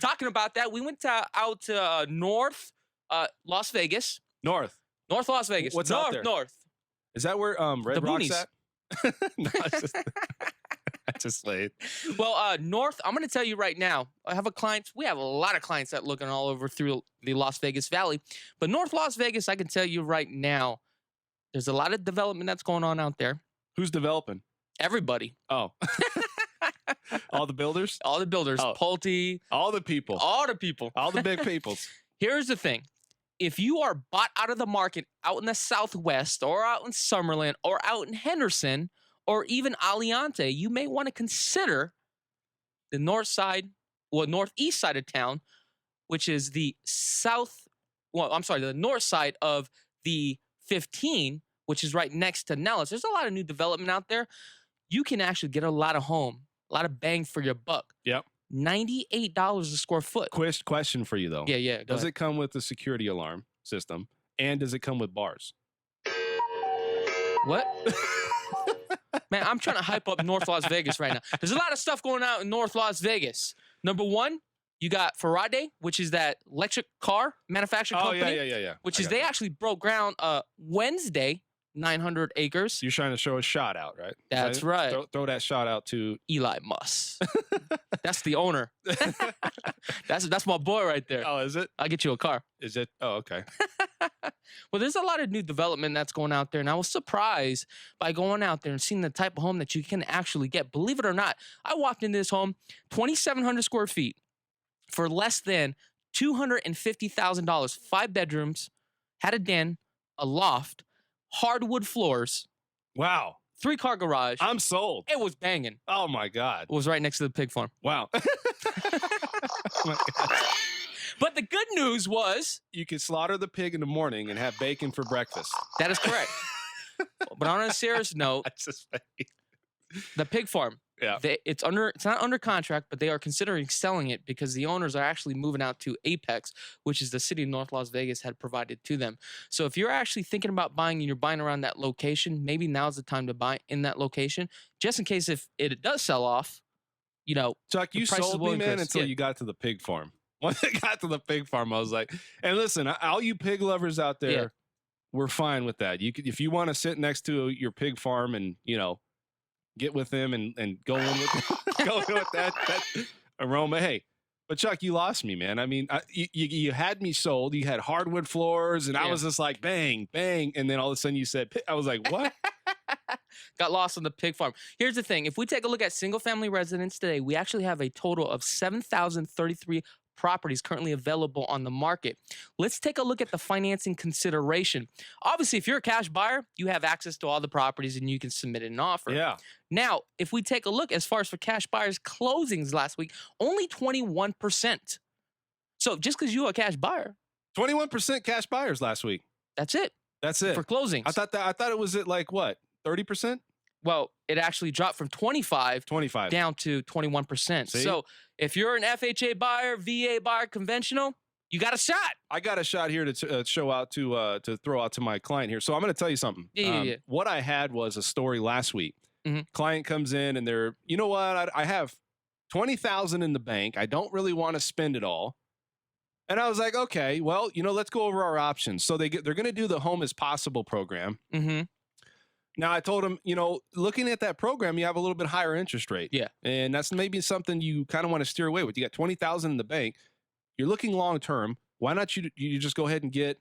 Talking about that, we went out to North Las Vegas. North Las Vegas. What's out there? North. Is that where Red The Rock's boonies. at? No, it's just, I just laid. Well, North, I'm going to tell you right now, I have a client. We have a lot of clients that looking all over through the Las Vegas Valley. But North Las Vegas, I can tell you right now, there's a lot of development that's going on out there. Who's developing? Everybody. Oh. All the builders? All the builders. Oh. Pulte. All the people. All the people. All the big peoples. Here's the thing. If you are bought out of the market out in the Southwest or out in Summerlin or out in Henderson or even Aliante, you may want to consider the northeast side of town, which is the the north side of the 15, which is right next to Nellis. There's a lot of new development out there. You can actually get a lot of bang for your buck. Yep. $98 a square foot. Question for you, though. Yeah. Does it come with the security alarm system? And does it come with bars? What? Man, I'm trying to hype up North Las Vegas right now. There's a lot of stuff going on in North Las Vegas. Number one, you got Faraday, which is that electric car manufacturing company. Yeah. Which is they actually broke ground Wednesday, 900 acres. You're trying to show a shot out, right? That's right. Throw that shot out to Eli Musk. That's the owner. That's my boy right there. Oh, is it? I'll get you a car. Is it? Oh, okay. Well, there's a lot of new development that's going out there, and I was surprised by going out there and seeing the type of home that you can actually get. Believe it or not, I walked into this home, 2,700 square feet, for less than $250,000. 5 bedrooms, had a den, a loft, hardwood floors. Wow. 3-car garage. I'm sold. It was banging. Oh, my God. It was right next to the pig farm. Wow. Oh my God. But the good news was you could slaughter the pig in the morning and have bacon for breakfast. That is correct. But on a serious note, the pig farm. Yeah. It's not under contract, but they are considering selling it because the owners are actually moving out to Apex, which is the city of North Las Vegas had provided to them. So if you're actually thinking about buying and you're buying around that location, maybe now's the time to buy in that location, just in case if it does sell off, Chuck, you sold me, man, until you got to the pig farm. Once I got to the pig farm, I was like, and listen, all you pig lovers out there, we're fine with that. You could, if you want to sit next to your pig farm and, get with them and go in with that aroma. Hey, but Chuck, you lost me, man. I mean, you had me sold. You had hardwood floors, and I was just like, bang, bang. And then all of a sudden you said, I was like, what? Got lost on the pig farm. Here's the thing. If we take a look at single-family residents today, we actually have a total of 7,033 properties currently available on the market. Let's take a look at the financing consideration. Obviously, if you're a cash buyer, you have access to all the properties and you can submit an offer. Yeah. Now, if we take a look as far as for cash buyers closings last week, only 21%. So just because you're a cash buyer. 21% cash buyers last week. That's it. That's it. For closings. I thought it was at like what? 30%? Well, it actually dropped from 25 down to 21%. See? So if you're an FHA buyer, VA buyer, conventional, you got a shot. I got a shot here to show out to throw out to my client here. So I'm going to tell you something. Yeah. What I had was a story last week. Client comes in and they're, you know what, I have $20,000 in the bank. I don't really want to spend it all. And I was like, okay, well, let's go over our options. So they're going to do the Home is Possible program. Now I told them, looking at that program, you have a little bit higher interest rate. Yeah. And that's maybe something you kind of want to steer away with. You got $20,000 in the bank. You're looking long term. Why not you just go ahead and get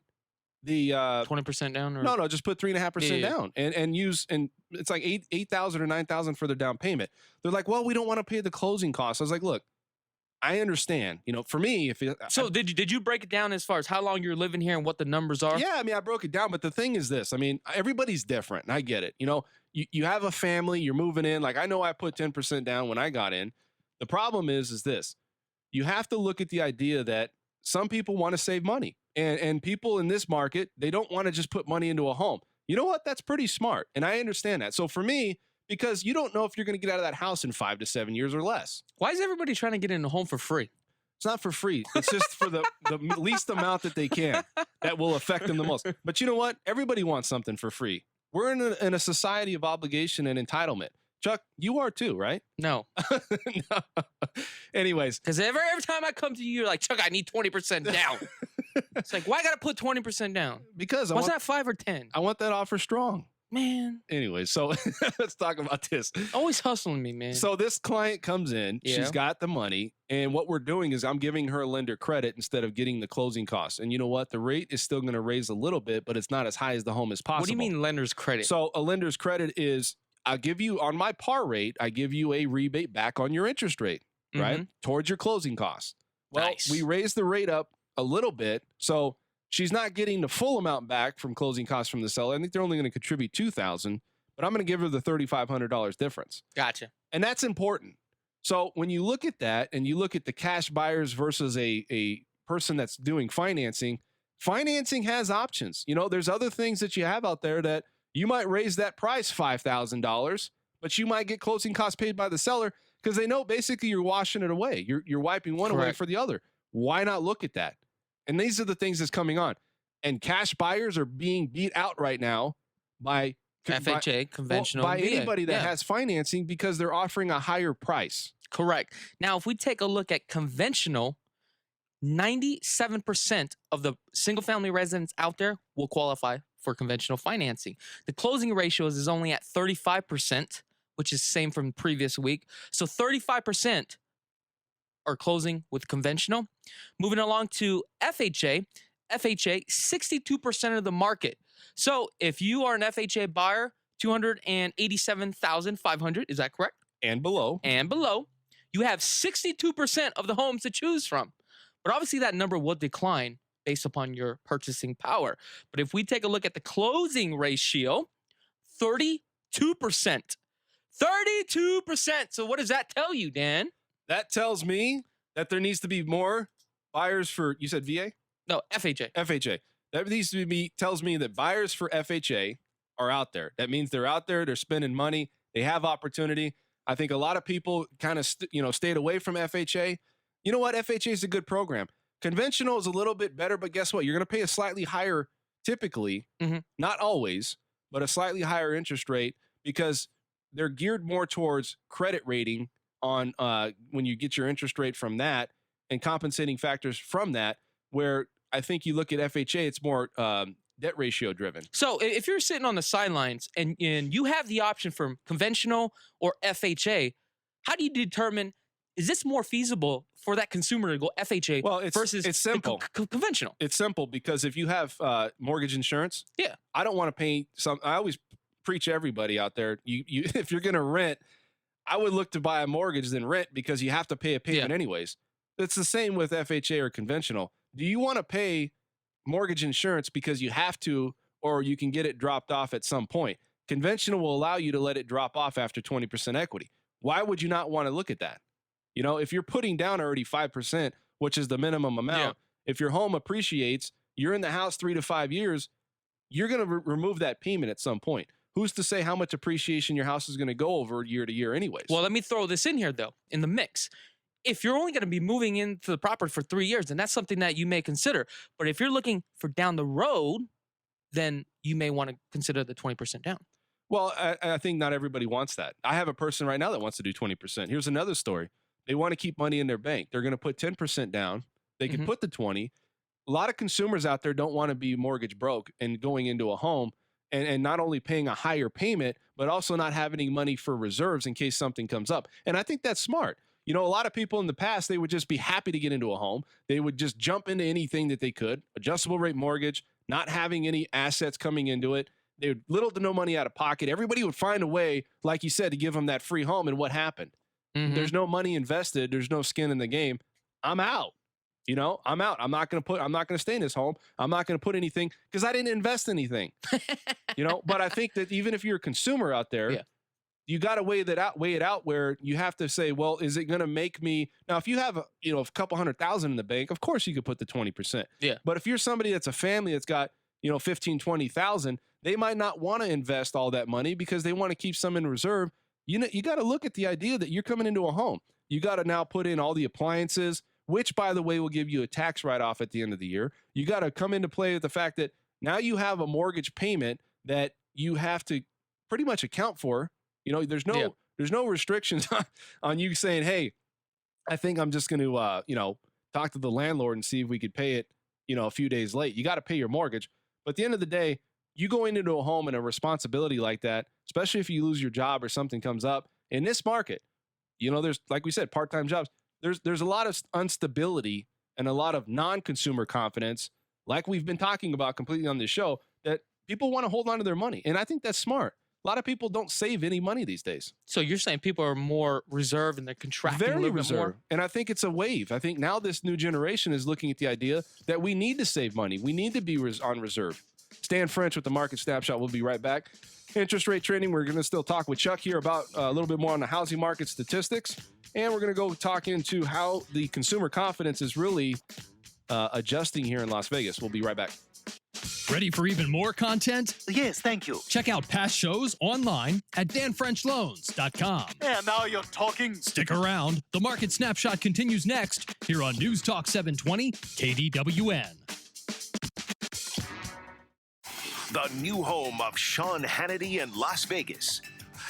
the 20% down? Or? No, just put 3.5% down and use, and it's like $8,000 or $9,000 for their down payment. They're like, well, we don't want to pay the closing costs. I was like, look, I understand. For me, did you break it down as far as how long you're living here and what the numbers are? Yeah, I broke it down, but the thing is this. Everybody's different, and I get it. You have a family, you're moving in. Like, I know I put 10% down when I got in. The problem is this. You have to look at the idea that some people want to save money, and people in this market, they don't want to just put money into a home. You know what? That's pretty smart, and I understand that. So for me, because you don't know if you're going to get out of that house in 5 to 7 years or less. Why is everybody trying to get in a home for free? It's not for free. It's just for the least amount that they can that will affect them the most. But you know what? Everybody wants something for free. We're in a society of obligation and entitlement. Chuck, you are too, right? No. No. Anyways. Because every time I come to you, you're like, Chuck, I need 20% down. It's like, why I got to put 20% down? Because what's that, 5 or 10? I want that offer strong. Man. Anyway, so let's talk about this. Always hustling me, man. So this client comes in, she's got the money, and what we're doing is I'm giving her a lender credit instead of getting the closing costs. And you know what? The rate is still going to raise a little bit, but it's not as high as the Home is Possible. What do you mean lender's credit? So a lender's credit is, I'll give you, on my par rate, I give you a rebate back on your interest rate, right? Towards your closing costs. Well, we raised the rate up a little bit, so she's not getting the full amount back from closing costs from the seller. I think they're only going to contribute $2,000, but I'm going to give her the $3,500 difference. Gotcha. And that's important. So when you look at that and you look at the cash buyers versus a person that's doing financing has options. There's other things that you have out there that you might raise that price $5,000, but you might get closing costs paid by the seller because they know basically you're washing it away. You're wiping one away for the other. Why not look at that? And these are the things that's coming on. And cash buyers are being beat out right now by FHA, conventional. By anybody that has financing because they're offering a higher price. Correct. Now, if we take a look at conventional, 97% of the single-family residents out there will qualify for conventional financing. The closing ratios is only at 35%, which is same from previous week. So 35% are closing with conventional. Moving along to FHA, 62% of the market. So if you are an FHA buyer, $287,500, is that correct? And below. And below. You have 62% of the homes to choose from. But obviously that number will decline based upon your purchasing power. But if we take a look at the closing ratio, 32%. 32%. So what does that tell you, Dan? That tells me that there needs to be more buyers for, you said VA? No, FHA. FHA. That needs to be, tells me that buyers for FHA are out there. That means they're out there, they're spending money, they have opportunity. I think a lot of people kind of, stayed away from FHA. You know what? FHA is a good program. Conventional is a little bit better, but guess what? You're going to pay a slightly higher, typically, not always, but a slightly higher interest rate because they're geared more towards credit rating on when you get your interest rate from that and compensating factors from that, where I think you look at FHA, it's more debt ratio driven. So if you're sitting on the sidelines and you have the option from conventional or FHA, how do you determine, is this more feasible for that consumer to go FHA versus it's simple. Conventional? It's simple because if you have mortgage insurance, I don't want to pay I always preach everybody out there, you if you're going to rent, I would look to buy a mortgage than rent because you have to pay a payment anyways. It's the same with FHA or conventional. Do you want to pay mortgage insurance because you have to, or you can get it dropped off at some point? Conventional will allow you to let it drop off after 20% equity. Why would you not want to look at that? If you're putting down already 5%, which is the minimum amount, if your home appreciates, you're in the house 3 to 5 years, you're going to remove that payment at some point. Who's to say how much appreciation your house is going to go over year to year anyways? Well, let me throw this in here, though, in the mix. If you're only going to be moving into the property for 3 years, then that's something that you may consider. But if you're looking for down the road, then you may want to consider the 20% down. Well, I think not everybody wants that. I have a person right now that wants to do 20%. Here's another story. They want to keep money in their bank. They're going to put 10% down. They can put the 20. A lot of consumers out there don't want to be mortgage broke and going into a home and not only paying a higher payment, but also not having any money for reserves in case something comes up. And I think that's smart. You know, a lot of people in the past, they would just be happy to get into a home. They would just jump into anything that they could, adjustable rate mortgage, not having any assets coming into it. They had little to no money out of pocket. Everybody would find a way, like you said, to give them that free home. And what happened? There's no money invested. There's no skin in the game. I'm out. You know, I'm out. I'm not going to stay in this home. I'm not going to put anything because I didn't invest anything, you know, but I think that even if you're a consumer out there, you got to weigh it out where you have to say, well, is it going to make me now, if you have, a couple $100,000 in the bank, of course you could put the 20%. Yeah. But if you're somebody that's a family that's got, 15, 20,000, they might not want to invest all that money because they want to keep some in reserve. You got to look at the idea that you're coming into a home. You got to now put in all the appliances, which, by the way, will give you a tax write-off at the end of the year. You got to come into play with the fact that now you have a mortgage payment that you have to pretty much account for. There's no restrictions on you saying, hey, I think I'm just going to, talk to the landlord and see if we could pay it, a few days late. You got to pay your mortgage. But at the end of the day, you going into a home and a responsibility like that, especially if you lose your job or something comes up in this market, there's, like we said, part-time jobs. There's a lot of instability and a lot of non-consumer confidence, like we've been talking about completely on this show, that people want to hold on to their money. And I think that's smart. A lot of people don't save any money these days. So you're saying people are more reserved and they're contracting a Very little reserved. bit more? And I think it's a wave. I think now this new generation is looking at the idea that we need to save money. We need to be on reserve. Stan French with the Market Snapshot. We'll be right back. Interest rate trading. We're going to still talk with Chuck here about a little bit more on the housing market statistics. And we're going to go talk into how the consumer confidence is really adjusting here in Las Vegas. We'll be right back. Ready for even more content? Yes, thank you. Check out past shows online at danfrenchloans.com. Yeah, now you're talking. Stick around. The Market Snapshot continues next here on News Talk 720 KDWN. The new home of Sean Hannity in Las Vegas.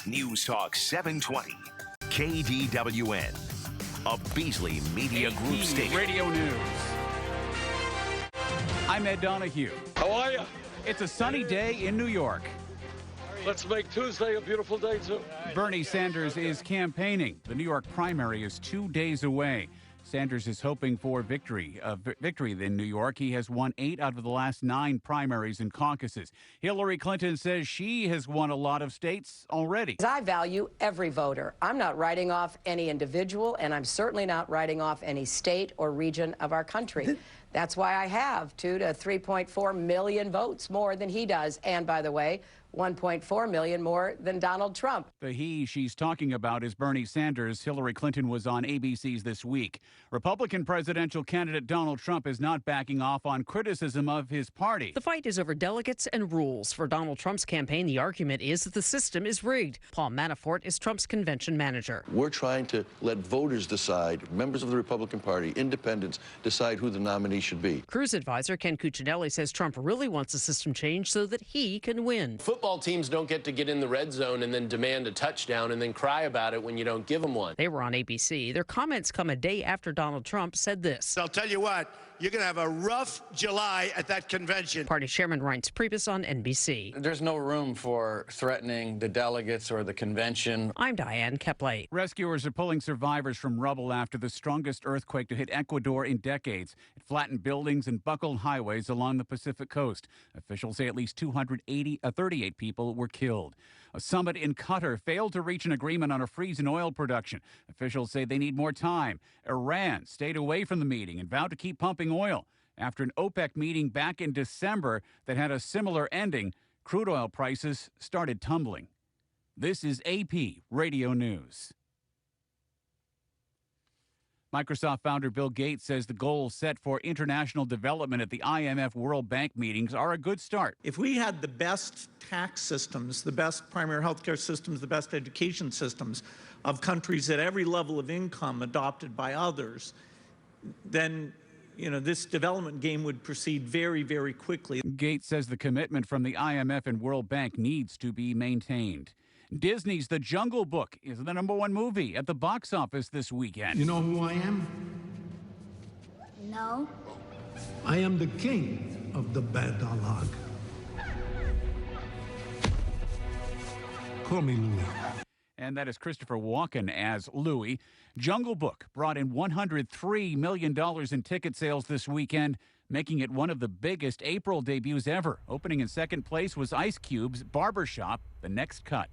News Talk 720 KDWN. A Beasley Media Group station. Radio News. I'm Ed Donahue. How are you? It's a sunny day in New York. Let's make Tuesday a beautiful day, too. Bernie Sanders is campaigning. The New York primary is 2 days away. Sanders is hoping for victory in New York. He has won 8 out of the last 9 primaries and caucuses. Hillary Clinton says she has won a lot of states already. I value every voter. I'm not writing off any individual, and I'm certainly not writing off any state or region of our country. That's why I have 2 to 3.4 million votes more than he does. And by the way, 1.4 million more than Donald Trump. The he she's talking about is Bernie Sanders. Hillary Clinton was on ABC's This Week. Republican presidential candidate Donald Trump is not backing off on criticism of his party. The fight is over delegates and rules. For Donald Trump's campaign, the argument is that the system is rigged. Paul Manafort is Trump's convention manager. We're trying to let voters decide, members of the Republican Party, independents, decide who the nominee should be. Cruz advisor Ken Cuccinelli says Trump really wants the system changed so that he can win. Football teams don't get to get in the red zone and then demand a touchdown and then cry about it when you don't give them one. They were on ABC. Their comments come a day after Donald Trump said this. I'll tell you what, you're going to have a rough July at that convention. Party Chairman Reince Priebus on NBC. There's no room for threatening the delegates or the convention. I'm Diane Kepley. Rescuers are pulling survivors from rubble after the strongest earthquake to hit Ecuador in decades. It flattened buildings and buckled highways along the Pacific coast. Officials say at least 38 people were killed. A summit in Qatar failed to reach an agreement on a freeze in oil production. Officials say they need more time. Iran stayed away from the meeting and vowed to keep pumping oil. After an OPEC meeting back in December that had a similar ending, crude oil prices started tumbling. This is AP Radio News. Microsoft founder Bill Gates says the goals set for international development at the IMF World Bank meetings are a good start. If we had the best tax systems, the best primary healthcare systems, the best education systems of countries at every level of income adopted by others, then this development game would proceed very, very quickly. Gates says the commitment from the IMF and World Bank needs to be maintained. Disney's The Jungle Book is the #1 movie at the box office this weekend. You know who I am? No. I am the king of the bad dialogue. Call me Louis. And that is Christopher Walken as Louis. Jungle Book brought in $103 million in ticket sales this weekend, making it one of the biggest April debuts ever. Opening in second place was Ice Cube's Barbershop, The Next Cut.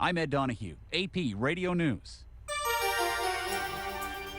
I'm Ed Donahue, AP Radio News.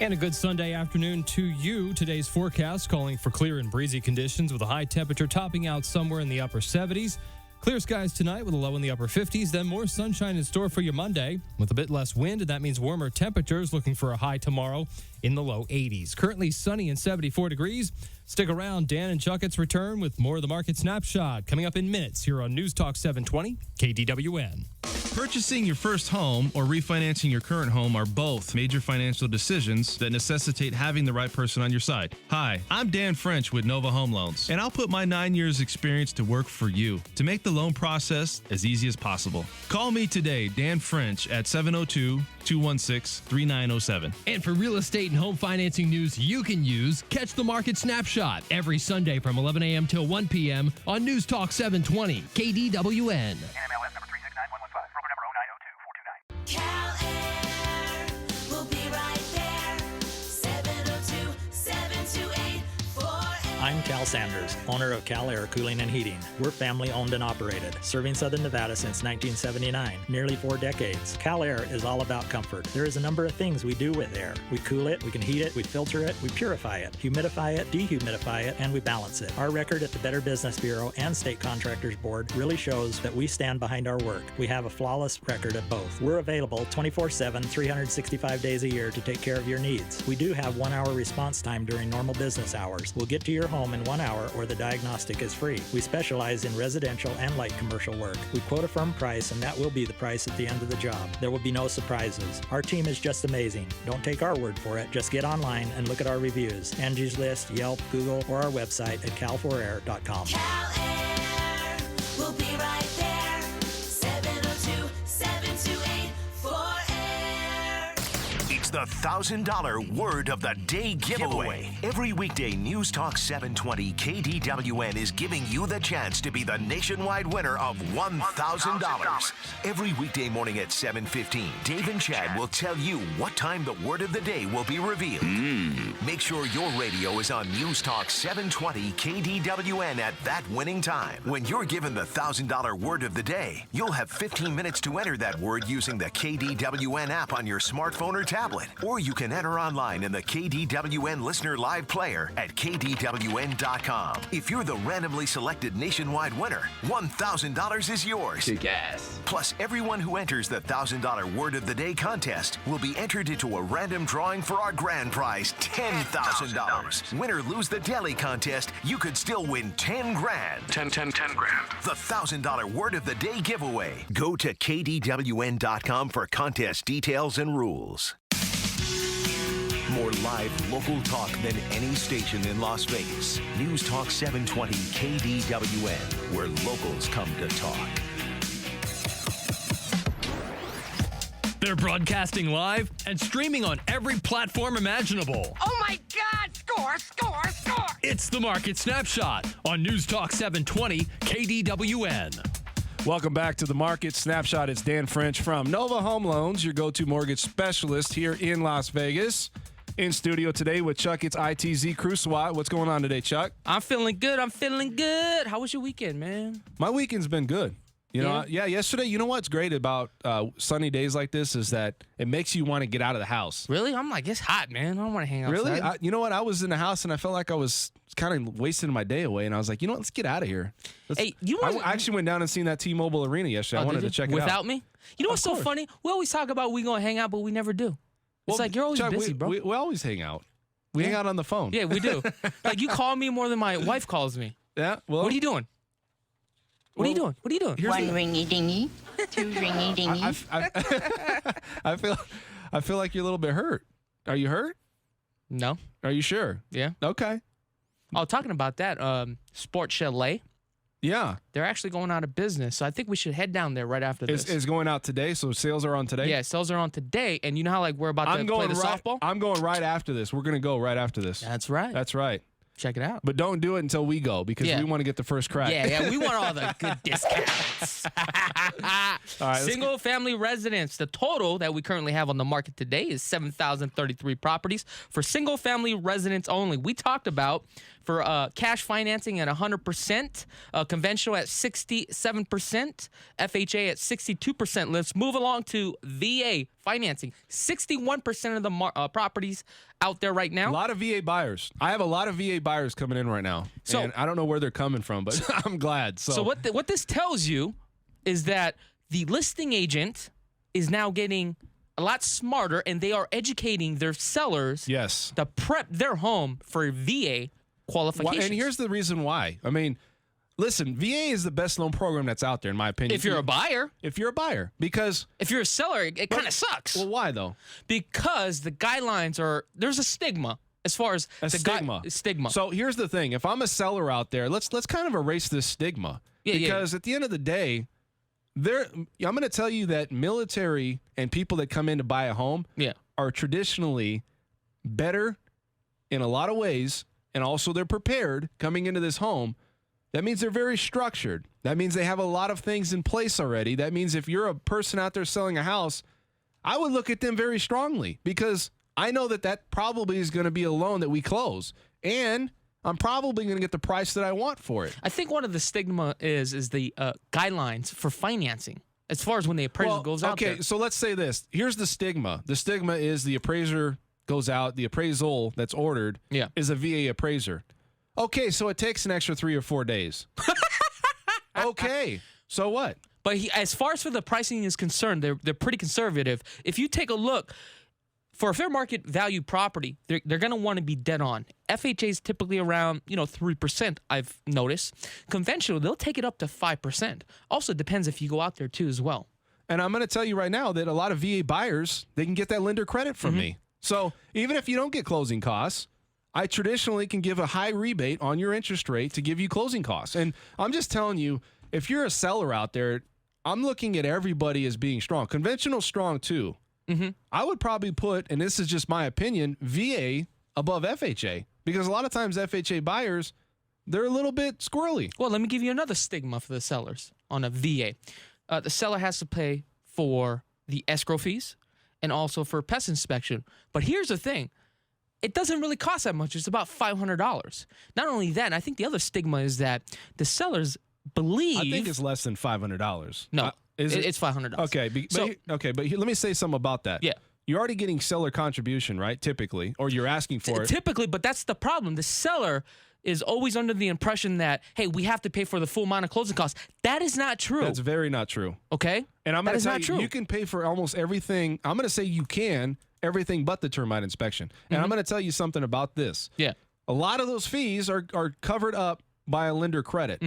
And a good Sunday afternoon to you. Today's forecast calling for clear and breezy conditions with a high temperature topping out somewhere in the upper 70s. Clear skies tonight with a low in the upper 50s, then more sunshine in store for your Monday with a bit less wind, and that means warmer temperatures, looking for a high tomorrow in the low 80s. Currently sunny and 74 degrees. Stick around. Dan and Chakits return with more of the Market Snapshot coming up in minutes here on News Talk 720 KDWN. Purchasing your first home or refinancing your current home are both major financial decisions that necessitate having the right person on your side. Hi, I'm Dan French with Nova Home Loans, and I'll put my 9 years experience to work for you to make the loan process as easy as possible. Call me today, Dan French, at 702-216-3907. And for real estate and home financing news you can use, catch the Market Snapshot every Sunday from 11 a.m. till 1 p.m. on News Talk 720 KDWN. NMLS number 369115. Broker number 0902429. Cal Air, we'll be right there. 702-728-4. I'm Cal Sanders, owner of Cal Air Cooling and Heating. We're family owned and operated, serving Southern Nevada since 1979, nearly 4 decades. Cal Air is all about comfort. There is a number of things we do with air. We cool it, we can heat it, we filter it, we purify it, humidify it, dehumidify it, and we balance it. Our record at the Better Business Bureau and State Contractors Board really shows that we stand behind our work. We have a flawless record at both. We're available 24/7, 365 days a year to take care of your needs. We do have 1 hour response time during normal business hours. We'll get to your home in 1 hour or the diagnostic is free. We specialize in residential and light commercial work. We quote a firm price and that will be the price at the end of the job. There will be no surprises. Our team is just amazing. Don't take our word for it. Just get online and look at our reviews. Angie's List, Yelp, Google, or our website at cal4air.com. Cal Air, we'll be right there. 702-728-4AIR. It's the $1,000 Word of the Day giveaway. Every weekday, News Talk 720 KDWN is giving you the chance to be the nationwide winner of $1,000. Every weekday morning at 7:15, Dave and Chad will tell you what time the Word of the Day will be revealed. Make sure your radio is on News Talk 720 KDWN at that winning time. When you're given the $1,000 Word of the Day, you'll have 15 minutes to enter that word using the KDWN app on your smartphone or tablet. Or you can enter online in the KDWN Listener Live Player at KDWN.com. If you're the randomly selected nationwide winner, $1,000 is yours. Kick ass. Plus, everyone who enters the $1,000 Word of the Day contest will be entered into a random drawing for our grand prize, $10,000. Win or lose the daily contest, you could still win 10 grand. 10 grand. The $1,000 Word of the Day giveaway. Go to KDWN.com for contest details and rules. More live local talk than any station in Las Vegas. News Talk 720 KDWN, where locals come to talk. They're broadcasting live and streaming on every platform imaginable. Oh my God! Score! Score! Score! It's the Market Snapshot on News Talk 720 KDWN. Welcome back to the Market Snapshot. It's Dan French from Nova Home Loans, your go-to mortgage specialist here in Las Vegas. In studio today with Chakits ITZ Krulsawat. What's going on today, Chuck? I'm feeling good. How was your weekend, man? My weekend's been good. You know, yesterday, you know what's great about sunny days like this is that it makes you want to get out of the house. Really? I'm like, it's hot, man. I don't want to hang outside. Really? You know what? I was in the house and I felt like I was kind of wasting my day away. And I was like, you know what? Let's get out of here. Hey, I actually went down and seen that T-Mobile Arena yesterday. I wanted to check it out. Without me? You know what's so funny? We always talk about we going to hang out, but we never do. It's like you're always Chuck, busy, bro. We always hang out. We hang out on the phone. Yeah, we do. Like you call me more than my wife calls me. Yeah. Well, what are you doing? What are you doing? What are you doing? One ringy dingy, two ringy dingy. I feel like you're a little bit hurt. Are you hurt? No. Are you sure? Yeah. Okay. Oh, talking about that, Sport Chalet. Yeah. They're actually going out of business, so I think we should head down there right after this. It's going out today, so sales are on today? Yeah, sales are on today, and you know how like we're about to play the softball? I'm going right after this. We're going to go right after this. That's right. That's right. Check it out. But don't do it until we go because we want to get the first crack. Yeah, we want all the good discounts. All right, Single-family residence. The total that we currently have on the market today is 7,033 properties for single-family residents only. We talked about for cash financing at 100%, conventional at 67%, FHA at 62%. Let's move along to VA financing. 61% of the properties out there right now. A lot of VA buyers. I have a lot of VA buyers coming in right now. So, and I don't know where they're coming from, but I'm glad. So what this tells you is that the listing agent is now getting a lot smarter, and they are educating their sellers to prep their home for VA qualifications. Well, and here's the reason why. I mean, listen, VA is the best loan program that's out there, in my opinion. If you're a buyer. If you're a buyer. Because if you're a seller, it kind of sucks. Well, why though? Because the guidelines are, there's a stigma as far as stigma. So here's the thing. If I'm a seller out there, let's kind of erase this stigma. Because at the end of the day, I'm going to tell you that military and people that come in to buy a home are traditionally better in a lot of ways, and also they're prepared coming into this home. That means they're very structured. That means they have a lot of things in place already. That means if you're a person out there selling a house, I would look at them very strongly because I know that probably is going to be a loan that we close. And I'm probably going to get the price that I want for it. I think one of the stigma is the guidelines for financing as far as when the appraisal goes out there. Okay, so let's say this. Here's the stigma. The stigma is the appraiser goes out, the appraisal that's ordered is a VA appraiser. Okay, so it takes an extra 3 or 4 days. Okay, so what? But as far as for the pricing is concerned, they're pretty conservative. If you take a look, for a fair market value property, they're going to want to be dead on. FHA is typically around 3%, I've noticed. Conventional, they'll take it up to 5%. Also depends if you go out there too as well. And I'm going to tell you right now that a lot of VA buyers, they can get that lender credit from me. So even if you don't get closing costs, I traditionally can give a high rebate on your interest rate to give you closing costs. And I'm just telling you, if you're a seller out there, I'm looking at everybody as being strong. Conventional strong too. I would probably put, and this is just my opinion, VA above FHA because a lot of times FHA buyers, they're a little bit squirrely. Well, let me give you another stigma for the sellers on a VA. The seller has to pay for the escrow fees and also for pest inspection. But here's the thing. It doesn't really cost that much. It's about $500. Not only that, I think the other stigma is that the sellers believe... I think it's less than $500. No, it's $500. Okay, but let me say something about that. Yeah. You're already getting seller contribution, right, typically, or you're asking for it. Typically, but that's the problem. The seller is always under the impression that, hey, we have to pay for the full amount of closing costs. That is not true. That's very not true. Okay? And I'm going to tell you, true. you can pay for almost everything. I'm going to say you can, everything but the termite inspection. And I'm going to tell you something about this. Yeah. A lot of those fees are covered up by a lender credit.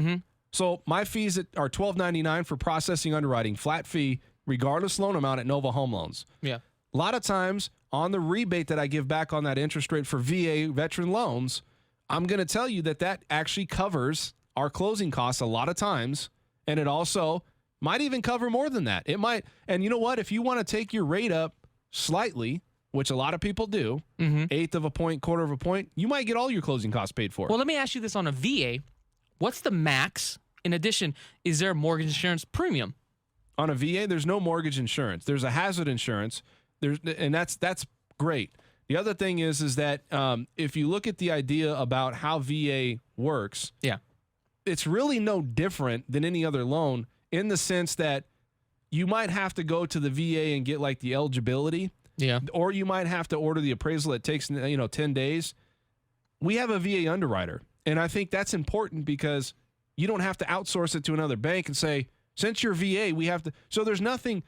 So my fees are $12.99 for processing underwriting, flat fee, regardless loan amount at Nova Home Loans. Yeah. A lot of times on the rebate that I give back on that interest rate for VA veteran loans, I'm going to tell you that actually covers our closing costs a lot of times, and it also might even cover more than that. It might, and you know what? If you want to take your rate up slightly, which a lot of people do, 1/8 of a point, 1/4 of a point, you might get all your closing costs paid for. Well, let me ask you this on a VA. What's the max? In addition, is there a mortgage insurance premium? On a VA, there's no mortgage insurance. There's a hazard insurance. And that's great. The other thing is that if you look at the idea about how VA works, it's really no different than any other loan in the sense that you might have to go to the VA and get like the eligibility, or you might have to order the appraisal that takes 10 days. We have a VA underwriter, and I think that's important because you don't have to outsource it to another bank and say, since you're VA, we have to. So there's nothing.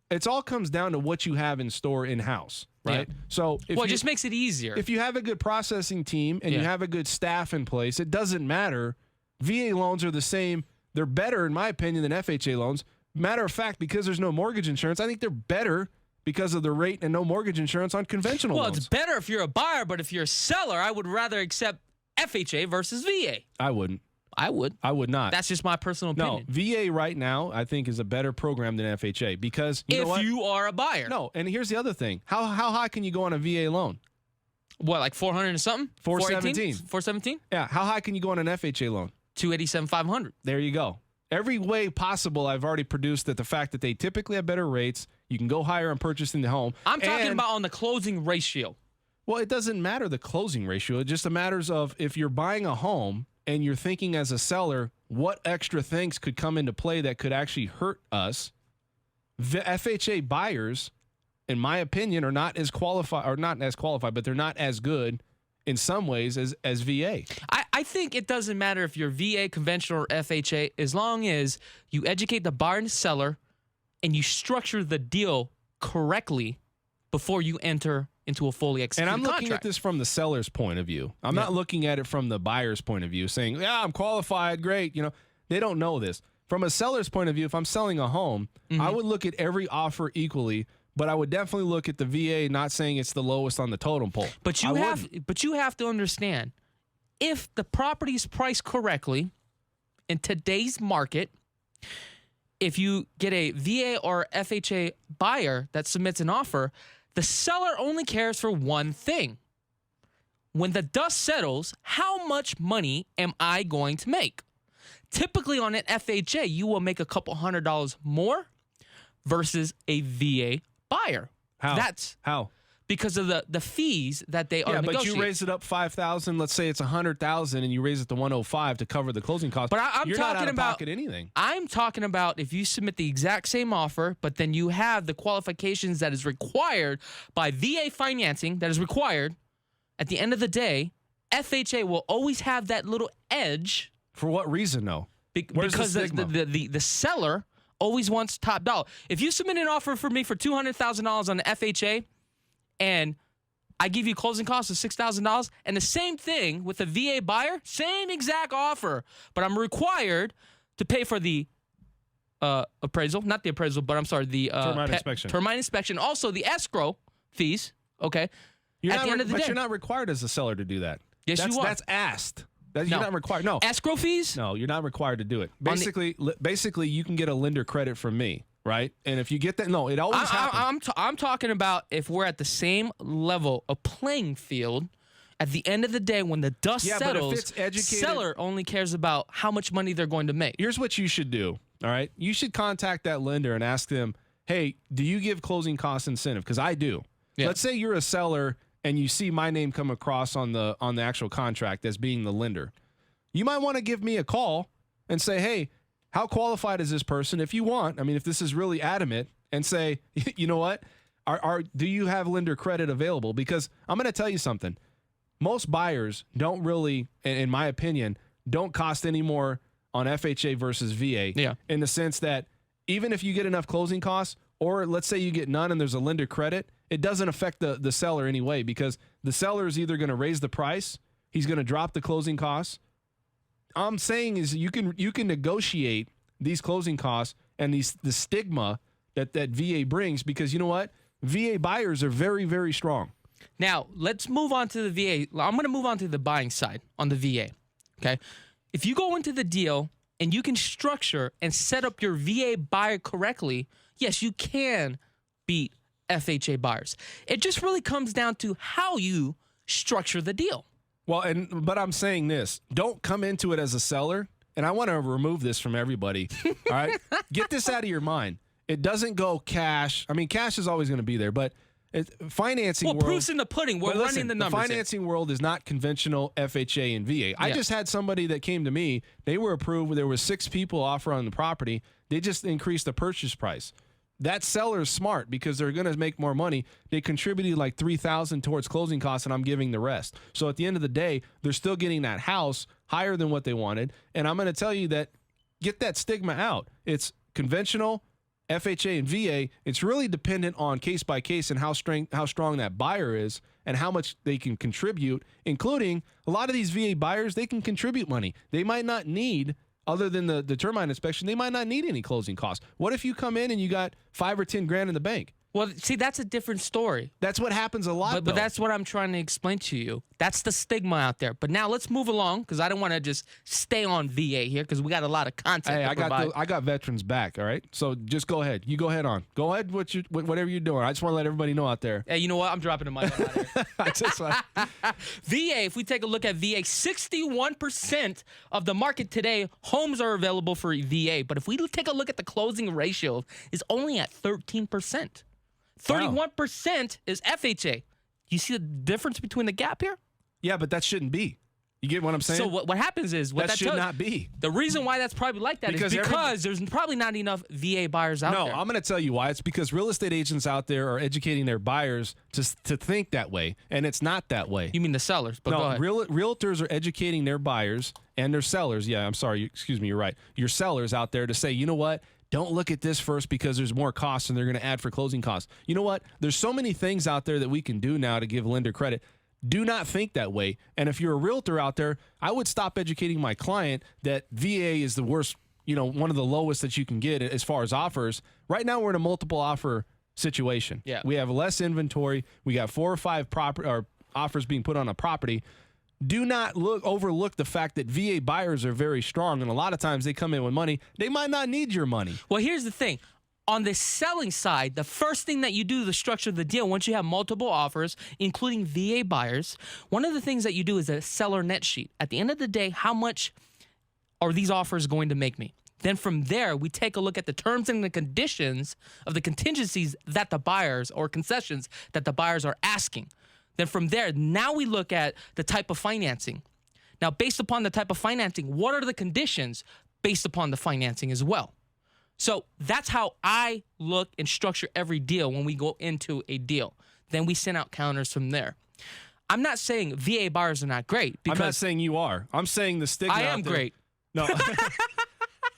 It all comes down to what you have in store in-house, right? Yeah. So it just makes it easier. If you have a good processing team and you have a good staff in place, it doesn't matter. VA loans are the same. They're better, in my opinion, than FHA loans. Matter of fact, because there's no mortgage insurance, I think they're better because of the rate and no mortgage insurance on conventional Well, loans. it's better if you're a buyer, but if you're a seller, I would rather accept FHA versus VA. I wouldn't. I would. I would not. That's just my personal opinion. No, VA right now, I think, is a better program than FHA because you know what? you are a buyer. No, and here's the other thing. How high can you go on a VA loan? What, like 400 and something? 417. 417? Yeah. How high can you go on an FHA loan? 287, 500. There you go. Every way possible, I've already produced that the fact that they typically have better rates. You can go higher on purchasing the home. I'm talking about on the closing ratio. Well, it doesn't matter the closing ratio. It just matters of if you're buying a home and you're thinking as a seller, what extra things could come into play that could actually hurt us. The FHA buyers, in my opinion, are not as qualified, but they're not as good in some ways as VA. I think it doesn't matter if you're VA, conventional, or FHA, as long as you educate the buyer and seller and you structure the deal correctly before you enter into a fully executed contract. And I'm looking contract. at this from the seller's point of view. I'm not looking at it from the buyer's point of view, saying, yeah, I'm qualified, great. They don't know this. From a seller's point of view, if I'm selling a home, I would look at every offer equally, but I would definitely look at the VA, not saying it's the lowest on the totem pole. But you have to understand, if the property is priced correctly in today's market, if you get a VA or FHA buyer that submits an offer, the seller only cares for one thing. When the dust settles, how much money am I going to make? Typically on an FHA, you will make a couple $100 more versus a VA buyer. How? Because of the fees that they are negotiating. But you raise it up $5,000. Let's say it's $100,000, and you raise it to $105 to cover the closing costs. But I'm You're talking not out of about pocket anything. I'm talking about if you submit the exact same offer, but then you have the qualifications that is required by VA financing that is required. At the end of the day, FHA will always have that little edge. For what reason, though? Because the seller always wants top dollar. If you submit an offer for me for $200,000 on the FHA, and I give you closing costs of $6,000, and the same thing with a VA buyer, same exact offer, but I'm required to pay for the appraisal, not the appraisal, but I'm sorry, the termite inspection, also the escrow fees. Okay, at the end of the day, you're not required as a seller to do that. Yes, you are. That's asked. You're not required. No escrow fees. No, you're not required to do it. Basically, you can get a lender credit from me. Right? And if you get that, it always happens. I'm talking about if we're at the same level of playing field, at the end of the day, when the dust settles, but if it's seller only cares about how much money they're going to make. Here's what you should do, all right? You should contact that lender and ask them, hey, do you give closing cost incentive? Because I do. Yeah. Let's say you're a seller and you see my name come across on the actual contract as being the lender. You might want to give me a call and say, hey, how qualified is this person? If you want, if this is really adamant, and say, you know what, do you have lender credit available? Because I'm going to tell you something. Most buyers don't really, in my opinion, don't cost any more on FHA versus VA. Yeah. In the sense that even if you get enough closing costs, or let's say you get none and there's a lender credit, it doesn't affect the seller anyway, because the seller is either going to raise the price, he's going to drop the closing costs. I'm saying is you can negotiate these closing costs and the stigma that VA brings, because you know what? VA buyers are very, very strong. Now, let's move on to the VA. I'm going to move on to the buying side on the VA. Okay? If you go into the deal and you can structure and set up your VA buyer correctly, yes, you can beat FHA buyers. It just really comes down to how you structure the deal. Well, but I'm saying this. Don't come into it as a seller, and I want to remove this from everybody. All right? Get this out of your mind. It doesn't go cash. Cash is always going to be there, but financing world. Well, proof's in the pudding. We're running the numbers. The financing world is not conventional FHA and VA. I just had somebody that came to me. They were approved. There were 6 people offer on the property. They just increased the purchase price. That seller is smart because they're going to make more money. They contributed like $3,000 towards closing costs, and I'm giving the rest. So at the end of the day, they're still getting that house higher than what they wanted. And I'm going to tell you that get that stigma out. It's conventional, FHA, and VA. It's really dependent on case by case and how strong that buyer is and how much they can contribute, including a lot of these VA buyers, they can contribute money. They might not need, other than the termite inspection, they might not need any closing costs. What if you come in and you got $5 or $10 grand in the bank? Well, see, that's a different story. That's what happens a lot, But that's what I'm trying to explain to you. That's the stigma out there. But now let's move along because I don't want to just stay on VA here because we got a lot of content Hey, to provide. I got veterans back, all right? So just go ahead. You go ahead on. Go ahead whatever you're doing. I just want to let everybody know out there. Hey, you know what? I'm dropping the mic on here. VA, if we take a look at VA, 61% of the market today, homes are available for VA. But if we take a look at the closing ratio, it's only at 13%. 31% is FHA. You see the difference between the gap here? Yeah, but that shouldn't be. You get what I'm saying? So what happens is that should not be. The reason why that's probably like that is because there's probably not enough VA buyers out there. No, I'm going to tell you why. It's because real estate agents out there are educating their buyers to think that way, and it's not that way. You mean the sellers? But go ahead. Realtors are educating their buyers and their sellers. Yeah, I'm sorry. Excuse me. You're right. Your sellers out there to say, you know what? Don't look at this first because there's more costs and they're going to add for closing costs. You know what? There's so many things out there that we can do now to give lender credit. Do not think that way. And if you're a realtor out there, I would stop educating my client that VA is the worst, one of the lowest that you can get as far as offers. Right now, we're in a multiple offer situation. Yeah. We have less inventory. We got 4 or 5 offers being put on a property. Do not overlook the fact that VA buyers are very strong, and a lot of times they come in with money. They might not need your money. Well, here's the thing. On the selling side, the first thing that you do to structure the deal, once you have multiple offers, including VA buyers, one of the things that you do is a seller net sheet. At the end of the day, how much are these offers going to make me? Then from there, we take a look at the terms and the conditions of the contingencies that the buyers or concessions that the buyers are asking. Then from there, now we look at the type of financing. Now, based upon the type of financing, what are the conditions based upon the financing as well? So that's how I look and structure every deal when we go into a deal. Then we send out counters from there. I'm not saying VA buyers are not great. Because I'm not saying you are. I'm saying the stigma I am out there, great. No.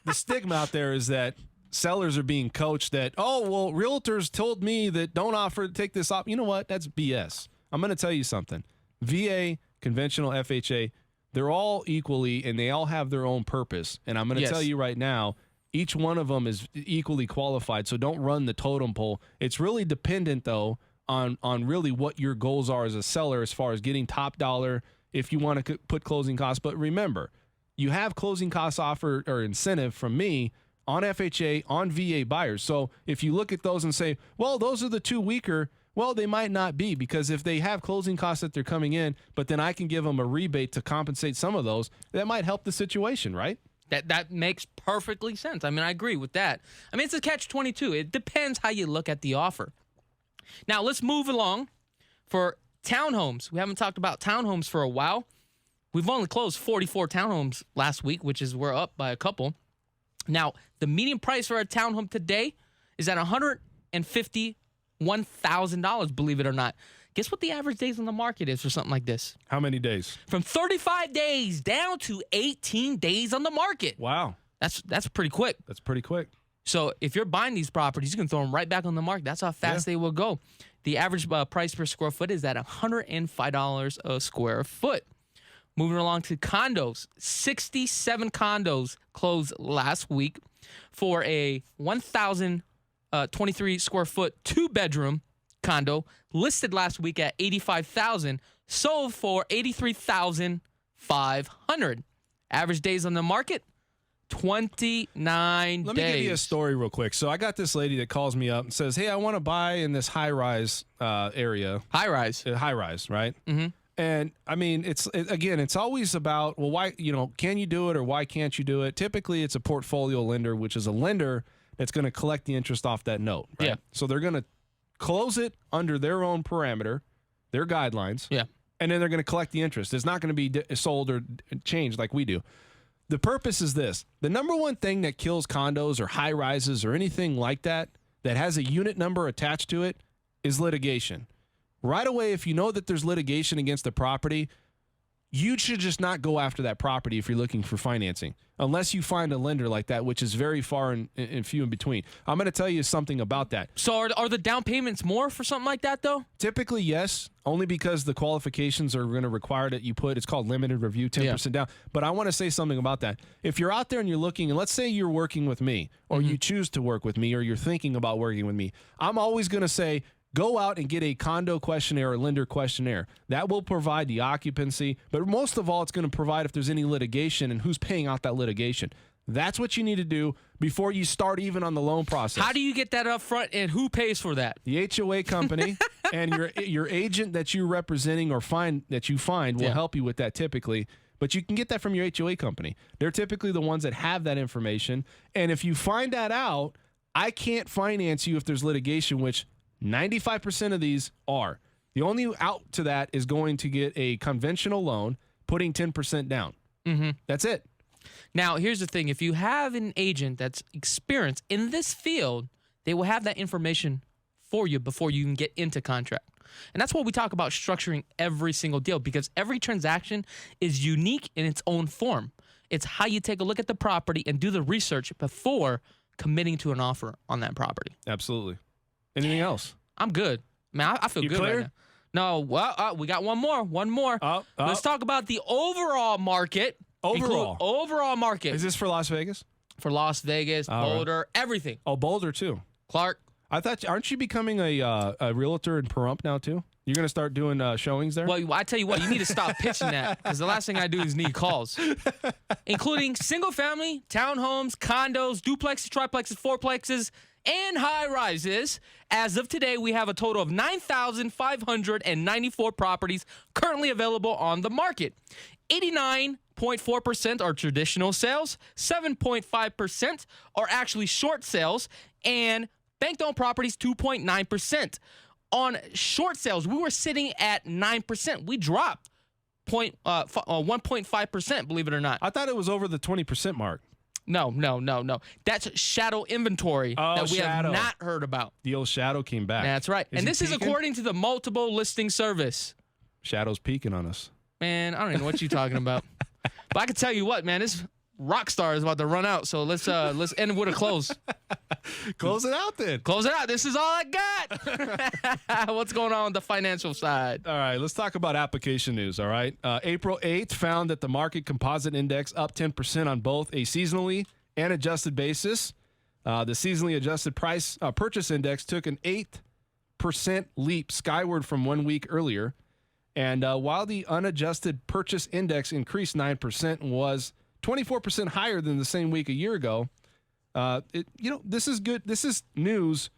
The stigma out there is that sellers are being coached that, oh, well, realtors told me that don't offer to take this off. You know what? That's BS. I'm going to tell you something. VA, conventional FHA, they're all equally, and they all have their own purpose. And I'm going to tell you right now, each one of them is equally qualified. So don't run the totem pole. It's really dependent, though, on really what your goals are as a seller as far as getting top dollar if you want to put closing costs. But remember, you have closing costs offer or incentive from me on FHA, on VA buyers. So if you look at those and say, well, those are the two weaker, well, they might not be, because if they have closing costs that they're coming in, but then I can give them a rebate to compensate some of those, that might help the situation, right? That makes perfectly sense. I mean, I agree with that. I mean, it's a catch-22. It depends how you look at the offer. Now, let's move along for townhomes. We haven't talked about townhomes for a while. We've only closed 44 townhomes last week, which is we're up by a couple. Now, the median price for a townhome today is at $151,000, believe it or not. Guess what the average days on the market is for something like this? How many days? From 35 days down to 18 days on the market. Wow. That's pretty quick. That's pretty quick. So if you're buying these properties, you can throw them right back on the market. That's how fast they will go. The average price per square foot is at $105 a square foot. Moving along to condos. 67 condos closed last week for a 1,023 square foot 2-bedroom condo, listed last week at $85,000, sold for $83,500. Average days on the market, 29 days. Let me give you a story real quick. So I got this lady that calls me up and says, hey, I want to buy in this high-rise area. High-rise? High-rise, right? Mm-hmm. And, I mean, it's always about, well, why, can you do it or why can't you do it? Typically, it's a portfolio lender, which is a lender that's going to collect the interest off that note, right? Yeah. So they're going to close it under their own parameter, their guidelines. Yeah. And then they're going to collect the interest. It's not going to be sold or changed like we do. The purpose is this. The number one thing that kills condos or high rises or anything like that has a unit number attached to it is litigation. Right away, if you know that there's litigation against the property, you should just not go after that property if you're looking for financing, unless you find a lender like that, which is very far and few in between. I'm going to tell you something about that. So are the down payments more for something like that, though? Typically, yes, only because the qualifications are going to require that you put, it's called limited review, 10% down. But I want to say something about that. If you're out there and you're looking, and let's say you're working with me, or you choose to work with me, or you're thinking about working with me, I'm always going to say, go out and get a condo questionnaire or lender questionnaire. That will provide the occupancy, but most of all, it's going to provide if there's any litigation and who's paying out that litigation. That's what you need to do before you start even on the loan process. How do you get that up front, and who pays for that? The HOA company and your agent that you're representing or you find will help you with that typically. But you can get that from your HOA company. They're typically the ones that have that information. And if you find that out, I can't finance you if there's litigation, which 95% of these are. The only out to that is going to get a conventional loan, putting 10% down. That's it. Now, here's the thing. If you have an agent that's experienced in this field, they will have that information for you before you can get into contract. And that's what we talk about structuring every single deal, because every transaction is unique in its own form. It's how you take a look at the property and do the research before committing to an offer on that property. Absolutely. Anything else? I'm good. Man, I feel good clear? right now. No, well, we got one more. Let's talk about the overall market. Overall market. Is this for Las Vegas? For Las Vegas, Boulder, everything. Oh, Boulder too. Clark. I thought, aren't you becoming a realtor in Pahrump now too? You're going to start doing showings there? Well, I tell you what, you need to stop pitching that, because the last thing I do is need calls, including single family, townhomes, condos, duplexes, triplexes, fourplexes, and high rises. As of today, we have a total of 9,594 properties currently available on the market. 89.4% are traditional sales, 7.5% are actually short sales, and bank-owned properties 2.9%. On short sales, we were sitting at 9%. We dropped 1.5%, believe it or not. I thought it was over the 20% mark. No. That's shadow inventory that we have not heard about. The old shadow came back. That's right. And this is according to the multiple listing service. Shadow's peeking on us. Man, I don't even know what you're talking about. But I can tell you what, man, this rock star is about to run out. So let's end with a close. Close it out then. Close it out. This is all I got. What's going on the financial side? All right, let's talk about application news, all right? April 8th found that the market composite index up 10% on both a seasonally and adjusted basis. The seasonally adjusted purchase index took an 8% leap skyward from 1 week earlier. And while the unadjusted purchase index increased 9%, was 24% higher than the same week a year ago. This is good. This is news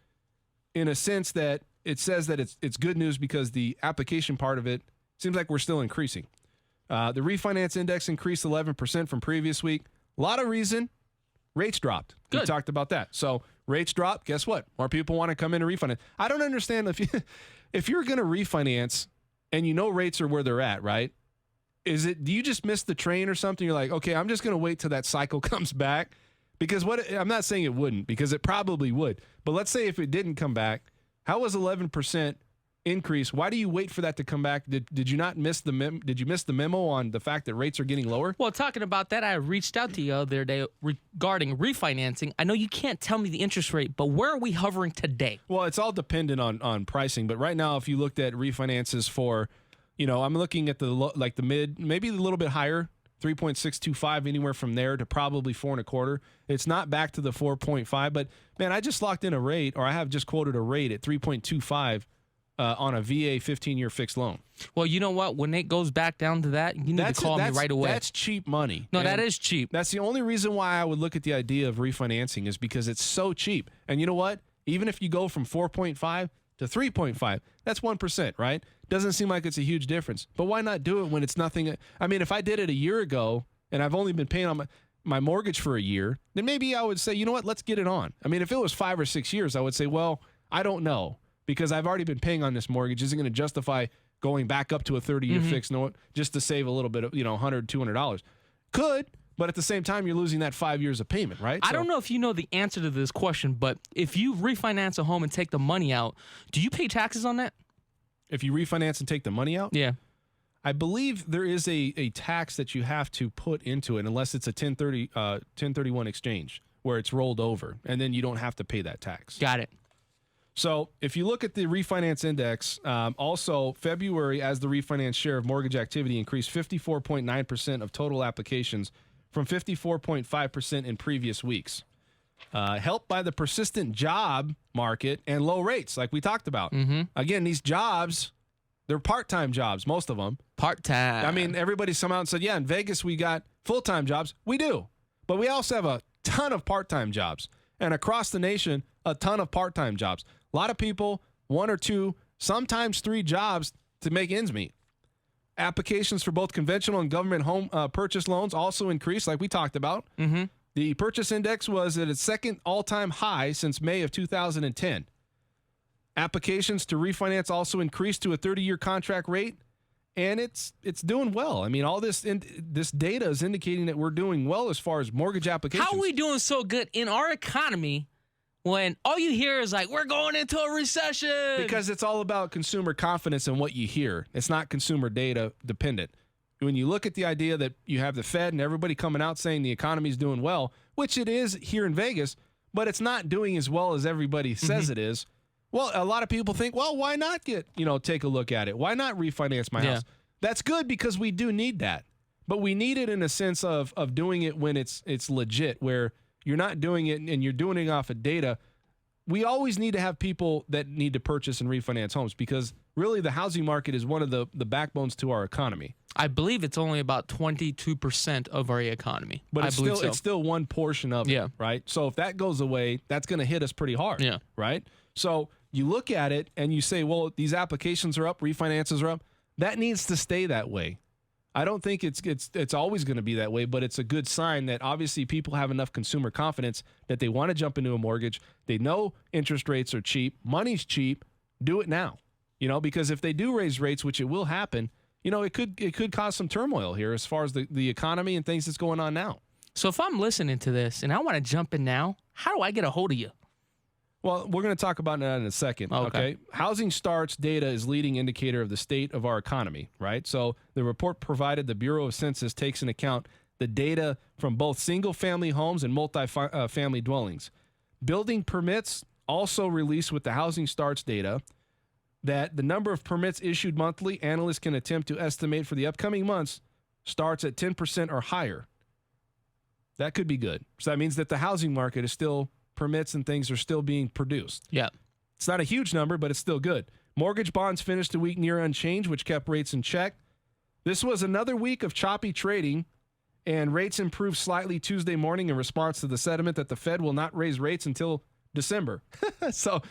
in a sense that it says that it's good news because the application part of it seems like we're still increasing. The refinance index increased 11% from previous week. A lot of reason. Rates dropped. Good. We talked about that. So rates dropped. Guess what? More people want to come in and refinance. I don't understand if you're going to refinance and you know rates are where they're at, right? Do you just miss the train or something? You're like, okay, I'm just going to wait till that cycle comes back. Because I'm not saying it wouldn't, because it probably would. But let's say if it didn't come back, how was 11% increase? Why do you wait for that to come back? Did you not miss did you miss the memo on the fact that rates are getting lower? Well, talking about that, I reached out to you the other day regarding refinancing. I know you can't tell me the interest rate, but where are we hovering today? Well, it's all dependent on pricing. But right now, if you looked at refinances for, I'm looking at the mid, maybe a little bit higher, 3.625, anywhere from there to probably 4.25. It's not back to the 4.5, but man, I just locked in a rate, or I have just quoted a rate at 3.25 on a VA 15-year fixed loan. Well, you know what? When it goes back down to that, you need to call me right away. That's cheap money. No, that is cheap. That's the only reason why I would look at the idea of refinancing is because it's so cheap. And you know what? Even if you go from 4.5 to 3.5, that's 1%, right? Doesn't seem like it's a huge difference. But why not do it when it's nothing? I mean, if I did it a year ago and I've only been paying on my mortgage for a year, then maybe I would say, you know what, let's get it on. I mean, if it was 5 or 6 years, I would say, well, I don't know, because I've already been paying on this mortgage. Isn't going to justify going back up to a 30-year fixed note just to save a little bit of, $100, $200. Could, but at the same time, you're losing that 5 years of payment, right? I don't know if you know the answer to this question, but if you refinance a home and take the money out, do you pay taxes on that? If you refinance and take the money out? Yeah. I believe there is a tax that you have to put into it unless it's a 1031 exchange where it's rolled over, and then you don't have to pay that tax. Got it. So if you look at the refinance index, also February, as the refinance share of mortgage activity increased 54.9% of total applications from 54.5% in previous weeks. Helped by the persistent job market and low rates, like we talked about. Again, these jobs, they're part-time jobs, most of them. Part-time. I mean, everybody's come out and said, yeah, in Vegas we got full-time jobs. We do. But we also have a ton of part-time jobs. And across the nation, a ton of part-time jobs. A lot of people, 1 or 2, sometimes 3 jobs to make ends meet. Applications for both conventional and government home purchase loans also increased, like we talked about. The purchase index was at its second all-time high since May of 2010. Applications to refinance also increased to a 30-year contract rate, and it's doing well. I mean, all this data is indicating that we're doing well as far as mortgage applications. How are we doing so good in our economy when all you hear is like, we're going into a recession? Because it's all about consumer confidence and what you hear. It's not consumer data dependent. When you look at the idea that you have the Fed and everybody coming out saying the economy is doing well, which it is here in Vegas, but it's not doing as well as everybody says it is. Well, a lot of people think, well, why not take a look at it? Why not refinance my house? That's good because we do need that. But we need it in a sense of doing it when it's legit, where you're not doing it and you're doing it off of data. We always need to have people that need to purchase and refinance homes because really the housing market is one of the backbones to our economy. I believe it's only about 22% of our economy. But it's still one portion of it, right? So if that goes away, that's going to hit us pretty hard, right? So you look at it and you say, well, these applications are up, refinances are up. That needs to stay that way. I don't think it's always going to be that way, but it's a good sign that obviously people have enough consumer confidence that they want to jump into a mortgage. They know interest rates are cheap, money's cheap. Do it now, because if they do raise rates, which it will happen, it could cause some turmoil here as far as the economy and things that's going on now. So if I'm listening to this and I want to jump in now, how do I get a hold of you? Well, we're going to talk about that in a second. Okay. Housing starts data is leading indicator of the state of our economy, right? So the report provided the Bureau of Census takes into account the data from both single-family homes and multi-family dwellings. Building permits also released with the housing starts data that the number of permits issued monthly, analysts can attempt to estimate for the upcoming months starts at 10% or higher. That could be good. So that means that the housing market is still, permits and things are still being produced. Yeah. It's not a huge number, but it's still good. Mortgage bonds finished the week near unchanged, which kept rates in check. This was another week of choppy trading, and rates improved slightly Tuesday morning in response to the sentiment that the Fed will not raise rates until December. So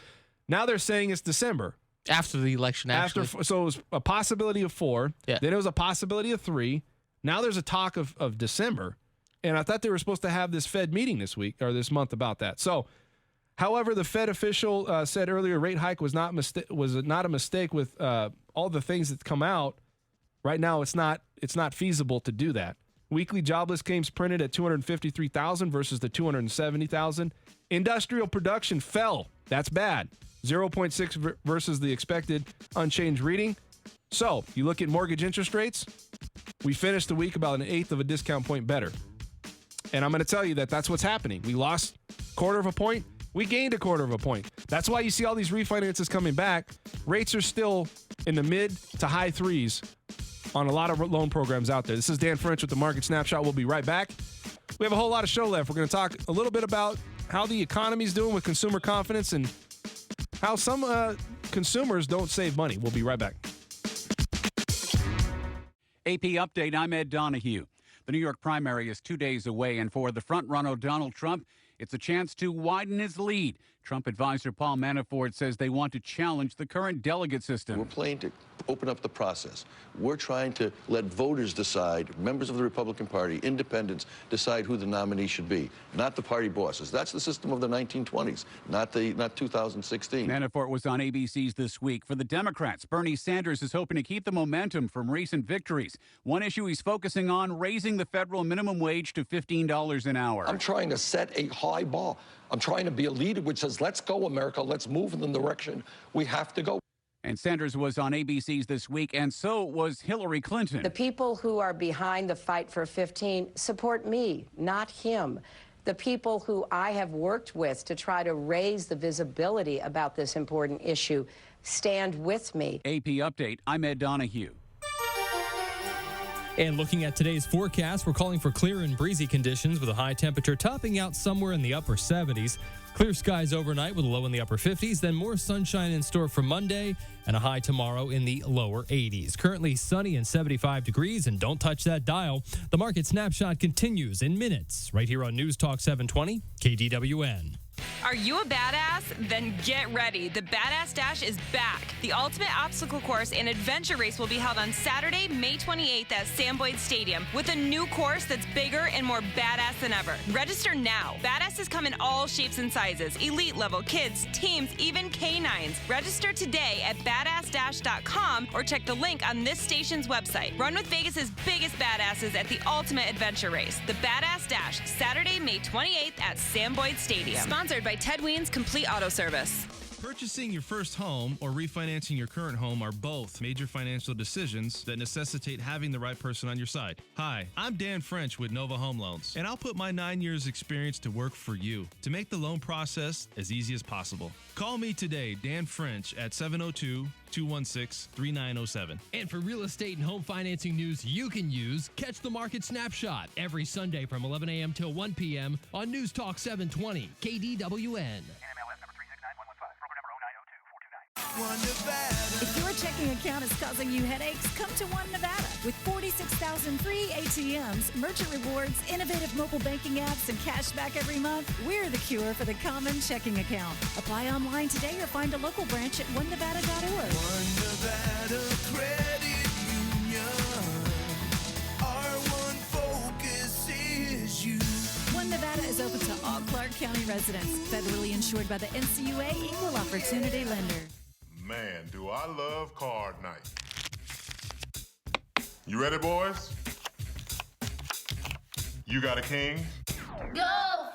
now they're saying it's December. After the election, actually. So it was a possibility of 4. Yeah. Then it was a possibility of 3. Now there's a talk of December. And I thought they were supposed to have this Fed meeting this week or this month about that. So, however, the Fed official said earlier rate hike was not a mistake with all the things that come out. Right now, it's not feasible to do that. Weekly jobless claims printed at 253,000 versus the 270,000. Industrial production fell. That's bad. 0.6 versus the expected unchanged reading. So, you look at mortgage interest rates, we finished the week about 1/8 of a discount point better. And I'm going to tell you that that's what's happening. We lost 1/4 of a point. We gained 1/4 of a point. That's why you see all these refinances coming back. Rates are still in the mid to high 3s on a lot of loan programs out there. This is Dan French with the Market Snapshot. We'll be right back. We have a whole lot of show left. We're going to talk a little bit about how the economy's doing with consumer confidence and how some consumers don't save money. We'll be right back. AP Update, I'm Ed Donahue. The New York primary is 2 days away, and for the front-runner Donald Trump, it's a chance to widen his lead. Trump advisor Paul Manafort says they want to challenge the current delegate system. We're playing to open up the process. We're trying to let voters decide, members of the Republican Party, independents, decide who the nominee should be, not the party bosses. That's the system of the 1920s, not 2016. Manafort was on ABC's This Week. For the Democrats, Bernie Sanders is hoping to keep the momentum from recent victories. One issue he's focusing on, raising the federal minimum wage to $15 an hour. I'm trying to set a high bar. I'm trying to be a leader which says, let's go, America. Let's move in the direction we have to go. And Sanders was on ABC's This Week, and so was Hillary Clinton. The people who are behind the fight for 15 support me, not him. The people who I have worked with to try to raise the visibility about this important issue stand with me. AP Update, I'm Ed Donahue. And looking at today's forecast, we're calling for clear and breezy conditions with a high temperature topping out somewhere in the upper 70s. Clear skies overnight with a low in the upper 50s, then more sunshine in store for Monday and a high tomorrow in the lower 80s. Currently sunny and 75 degrees, and don't touch that dial. The market snapshot continues in minutes right here on News Talk 720 KDWN. Are you a badass? Then get ready. The Badass Dash is back. The ultimate obstacle course and adventure race will be held on Saturday, May 28th at Sam Boyd Stadium with a new course that's bigger and more badass than ever. Register now. Badasses come in all shapes and sizes. Elite level, kids, teams, even canines. Register today at badassdash.com or check the link on this station's website. Run with Vegas's biggest badasses at the ultimate adventure race. The Badass Dash, Saturday, May 28th at Sam Boyd Stadium. Sponsored by Ted Wiens Complete Auto Service. Purchasing your first home or refinancing your current home are both major financial decisions that necessitate having the right person on your side. Hi, I'm Dan French with Nova Home Loans, and I'll put my 9 years experience to work for you to make the loan process as easy as possible. Call me today, Dan French, at 702-216-3907. And for real estate and home financing news you can use, catch the Market Snapshot every Sunday from 11 a.m. till 1 p.m. on News Talk 720 KDWN. If your checking account is causing you headaches, come to One Nevada. With 46,000 free ATMs, merchant rewards, innovative mobile banking apps, and cash back every month, we're the cure for the common checking account. Apply online today or find a local branch at onenevada.org. One Nevada Credit Union. Our one focus is you. One Nevada is open to all Clark County residents. Federally insured by the NCUA Equal Opportunity Lender. Man, do I love card night. You ready, boys? You got a king? Go,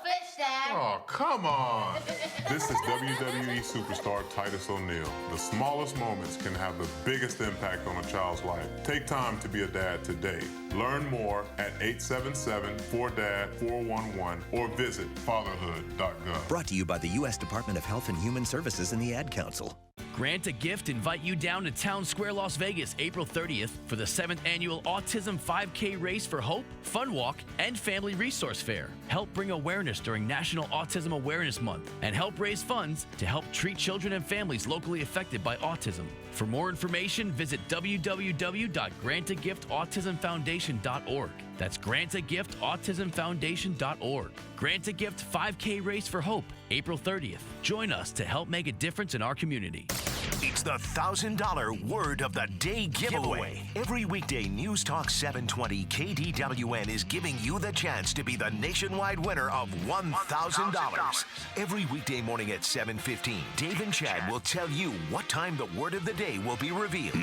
Fish Dad. Oh, come on. This is WWE superstar Titus O'Neil. The smallest moments can have the biggest impact on a child's life. Take time to be a dad today. Learn more at 877-4DAD-411 or visit fatherhood.gov. Brought to you by the U.S. Department of Health and Human Services and the Ad Council. Grant a Gift invite you down to Town Square, Las Vegas, April 30th for the 7th annual Autism 5K Race for Hope, Fun Walk, and Family Resource Fair. Help bring awareness during National Autism Awareness Month and help raise funds to help treat children and families locally affected by autism. For more information, visit www.grantagifautismfoundation.org. That's grantagifautismfoundation.org. Grant a Gift 5K Race for Hope, April 30th. Join us to help make a difference in our community. It's the $1,000 Word of the Day giveaway. Every weekday, News Talk 720 KDWN is giving you the chance to be the nationwide winner of $1,000. Every weekday morning at 7:15, Dave and Chad will tell you what time the Word of the Day will be revealed.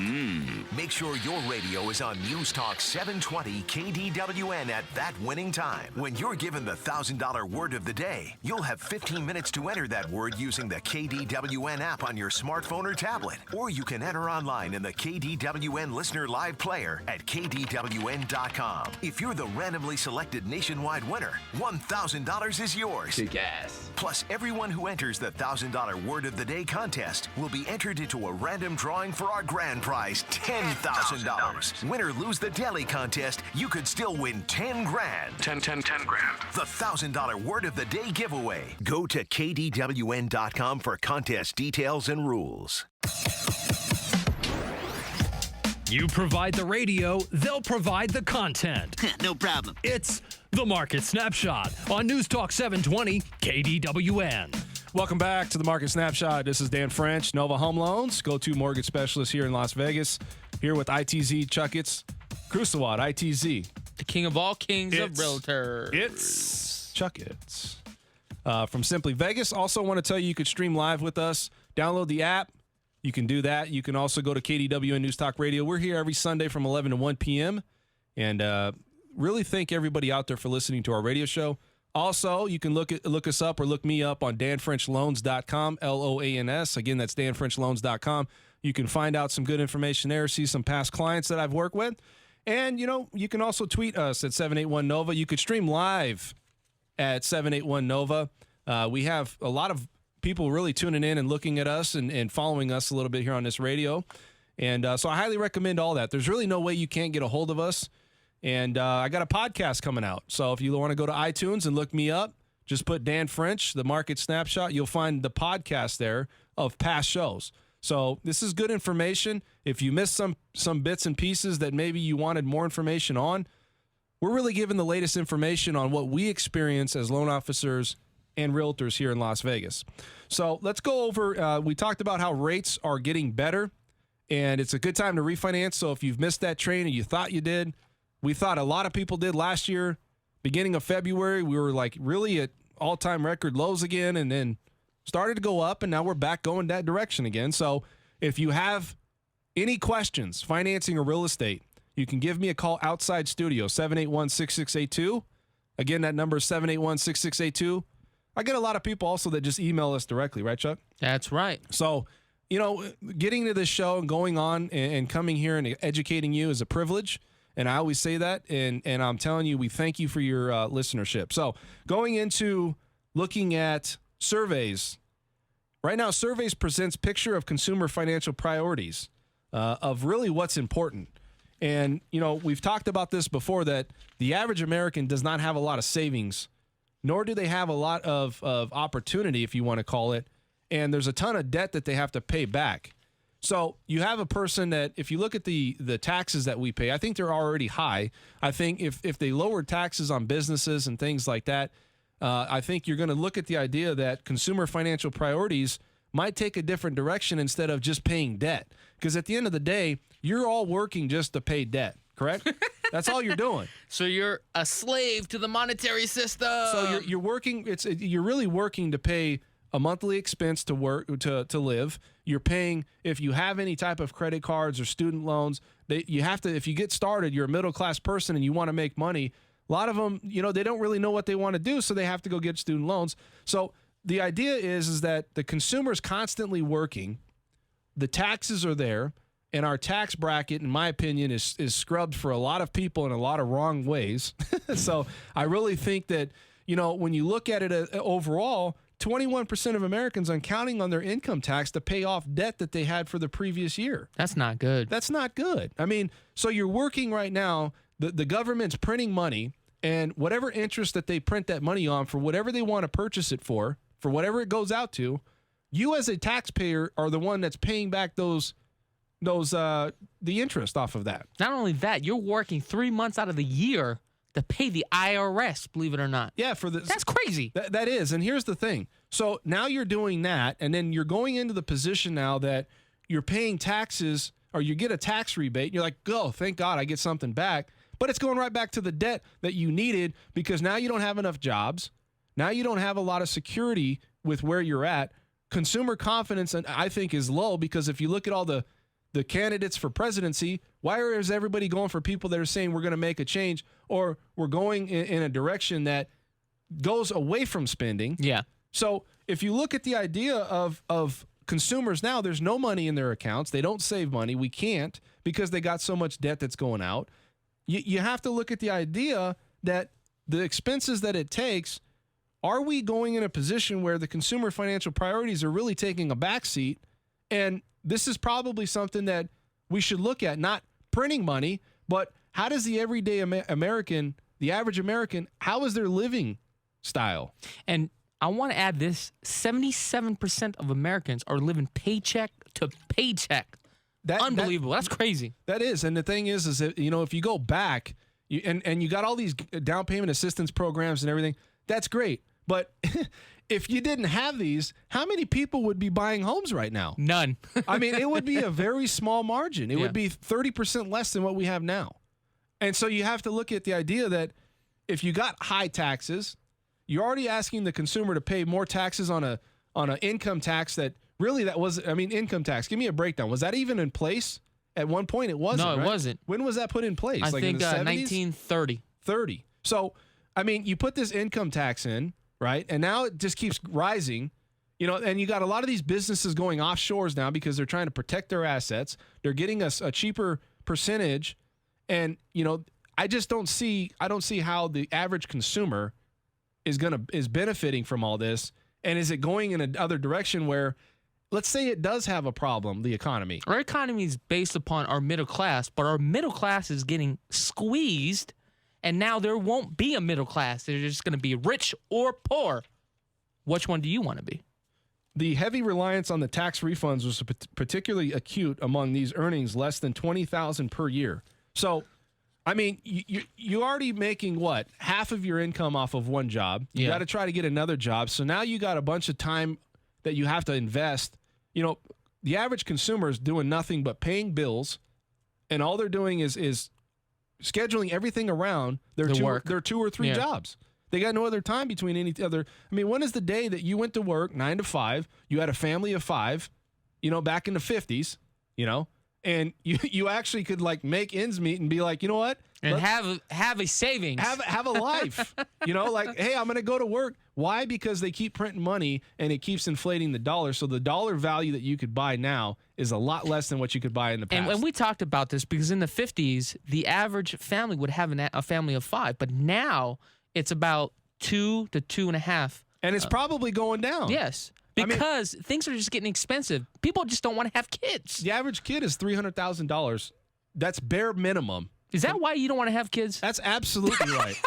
Make sure your radio is on News Talk 720 KDWN at that winning time. When you're given the $1,000 Word of the Day, you'll have 15 minutes to enter that word using the KDWN app on your smartphone or tablet. Or you can enter online in the KDWN Listener Live Player at KDWN.com. If you're the randomly selected nationwide winner, $1,000 is yours. Kick ass. Plus, everyone who enters the $1,000 Word of the Day contest will be entered into a random drawing for our grand prize, $10,000. Win or lose the daily contest, you could still win 10 grand. 10 grand. The $1,000 Word of the Day giveaway. Go to KDWN.com for contest details and rules. You provide the radio, they'll provide the content. No problem. It's the Market Snapshot on News Talk 720 KDWN. Welcome back to the Market Snapshot. This is Dan French, Nova Home Loans, go-to mortgage specialist here in Las Vegas. Here with ITZ Chakits, Krulsawat, ITZ. The king of all kings of realtors. It's Chakits. From Simply Vegas. Also want to tell you, you could stream live with us. Download the app. You can do that. You can also go to KDWN News Talk Radio. We're here every Sunday from 11 to 1 p.m. And really thank everybody out there for listening to our radio show. Also, you can look us up or look me up on danfrenchloans.com, LOANS. Again, that's danfrenchloans.com. You can find out some good information there, see some past clients that I've worked with. And, you can also tweet us at 781-NOVA. You could stream live at 781-NOVA. We have a lot of people really tuning in and looking at us and following us a little bit here on this radio. And so I highly recommend all that. There's really no way you can't get a hold of us. And I got a podcast coming out. So if you want to go to iTunes and look me up, just put Dan French, the Market Snapshot. You'll find the podcast there of past shows. So this is good information. If you missed some bits and pieces that maybe you wanted more information on, we're really giving the latest information on what we experience as loan officers and realtors here in Las Vegas. So let's go over, we talked about how rates are getting better, and it's a good time to refinance. So if you've missed that train and you thought you did, we thought a lot of people did last year. Beginning of February, we were like really at all-time record lows again, and then started to go up, and now we're back going that direction again. So if you have any questions, financing or real estate, you can give me a call outside studio, 781-6682. Again, that number is 781-6682. I get a lot of people also that just email us directly, right, Chuck? That's right. So, getting to this show and going on and coming here and educating you is a privilege. And I always say that, and I'm telling you, we thank you for your listenership. So going into looking at surveys, right now Surveys presents picture of consumer financial priorities of really what's important. And, we've talked about this before, that the average American does not have a lot of savings, nor do they have a lot of opportunity, if you want to call it, and there's a ton of debt that they have to pay back. So you have a person that, if you look at the taxes that we pay, I think they're already high. I think if they lowered taxes on businesses and things like that, I think you're going to look at the idea that consumer financial priorities might take a different direction instead of just paying debt. Because at the end of the day, you're all working just to pay debt, correct? That's all you're doing. So you're a slave to the monetary system. So you're working. You're really working to pay a monthly expense to work to live. You're paying, if you have any type of credit cards or student loans, you have to, if you get started, you're a middle class person and you want to make money. A lot of them, they don't really know what they want to do, so they have to go get student loans. So the idea is that the consumer is constantly working, the taxes are there, and our tax bracket, in my opinion, is scrubbed for a lot of people in a lot of wrong ways. So I really think that, when you look at it overall, 21% of Americans are counting on their income tax to pay off debt that they had for the previous year. That's not good. That's not good. I mean, so you're working right now, the government's printing money, and whatever interest that they print that money on for whatever they want to purchase it for whatever it goes out to, you as a taxpayer are the one that's paying back the interest off of that. Not only that, you're working 3 months out of the year to pay the IRS, believe it or not. Yeah, that's crazy. That is, and here's the thing. So now you're doing that, and then you're going into the position now that you're paying taxes, or you get a tax rebate. You're like, thank God I get something back. But it's going right back to the debt that you needed, because now you don't have enough jobs. Now you don't have a lot of security with where you're at. Consumer confidence, I think, is low, because if you look at all the candidates for presidency, why is everybody going for people that are saying we're going to make a change, or we're going in a direction that goes away from spending? Yeah. So if you look at the idea of consumers now, there's no money in their accounts. They don't save money. We can't, because they got so much debt that's going out. You have to look at the idea that the expenses that it takes, are we going in a position where the consumer financial priorities are really taking a backseat? And this is probably something that we should look at, not printing money, but how does the everyday American, the average American, how is their living style? And I want to add this, 77% of Americans are living paycheck to paycheck. Unbelievable. That's crazy. That is. And the thing is that, if you go back and you got all these down payment assistance programs and everything, that's great. But if you didn't have these, how many people would be buying homes right now? None. I mean, it would be a very small margin. It would be 30% less than what we have now. And so you have to look at the idea that if you got high taxes, you're already asking the consumer to pay more taxes on an income tax that really income tax. Give me a breakdown. Was that even in place? At one point it wasn't. No, it right? wasn't. When was that put in place? I like think in the 70s? 1930. 30. So, you put this income tax in, right? And now it just keeps rising. and you got a lot of these businesses going offshores now because they're trying to protect their assets. They're getting us a cheaper percentage. And, I don't see how the average consumer is benefiting from all this. And is it going in another direction where, let's say it does have a problem, the economy. Our economy is based upon our middle class, but our middle class is getting squeezed, and now there won't be a middle class. They're just going to be rich or poor. Which one do you want to be? The heavy reliance on the tax refunds was particularly acute among these earnings less than $20,000 per year. So, I mean, you're already making what? Half of your income off of one job. You got to try to get another job. So now you got a bunch of time that you have to invest. The average consumer is doing nothing but paying bills, and all they're doing is scheduling everything around their two or three jobs. They got no other time between any other. I mean, when is the day that you went to work 9 to 5, you had a family of 5, back in the 50s, and you actually could like make ends meet and be like, you know what? And have a savings. Have a life. Like, hey, I'm going to go to work. Why? Because they keep printing money and it keeps inflating the dollar. So the dollar value that you could buy now is a lot less than what you could buy in the past. And we talked about this because in the 50s, the average family would have a family of 5, but now it's about 2 to 2.5. And it's probably going down. Yes. Because things are just getting expensive. People just don't want to have kids. The average kid is $300,000. That's bare minimum. Is that why you don't want to have kids? That's absolutely right.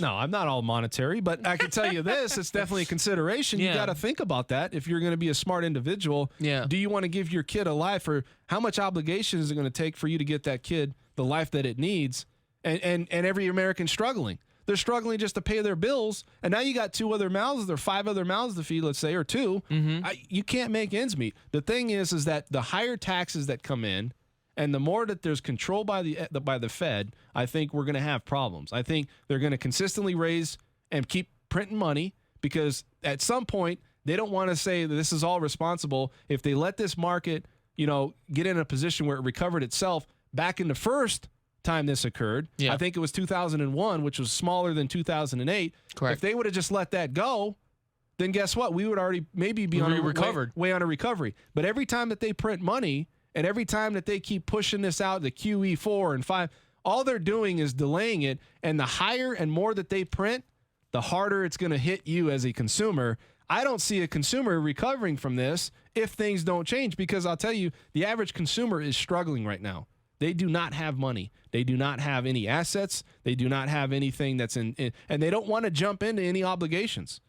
No, I'm not all monetary, but I can tell you this, it's definitely a consideration. You got to think about that if you're going to be a smart individual. Yeah. Do you want to give your kid a life, or how much obligation is it going to take for you to get that kid the life that it needs? And every American's struggling. They're struggling just to pay their bills, and now you got 5 other mouths to feed, let's say, or 2. Mm-hmm. You can't make ends meet. The thing is that the higher taxes that come in, and the more that there's control by the Fed, I think we're going to have problems. I think they're going to consistently raise and keep printing money because at some point they don't want to say that this is all responsible. If they let this market, get in a position where it recovered itself back in the first time this occurred, I think it was 2001, which was smaller than 2008. Correct. If they would have just let that go, then guess what? We would already maybe be on way on a recovery. But every time that they print money, and every time that they keep pushing this out, the QE4 and 5, all they're doing is delaying it. And the higher and more that they print, the harder it's going to hit you as a consumer. I don't see a consumer recovering from this if things don't change, because I'll tell you, the average consumer is struggling right now. They do not have money. They do not have any assets. They do not have anything that's in and they don't want to jump into any obligations.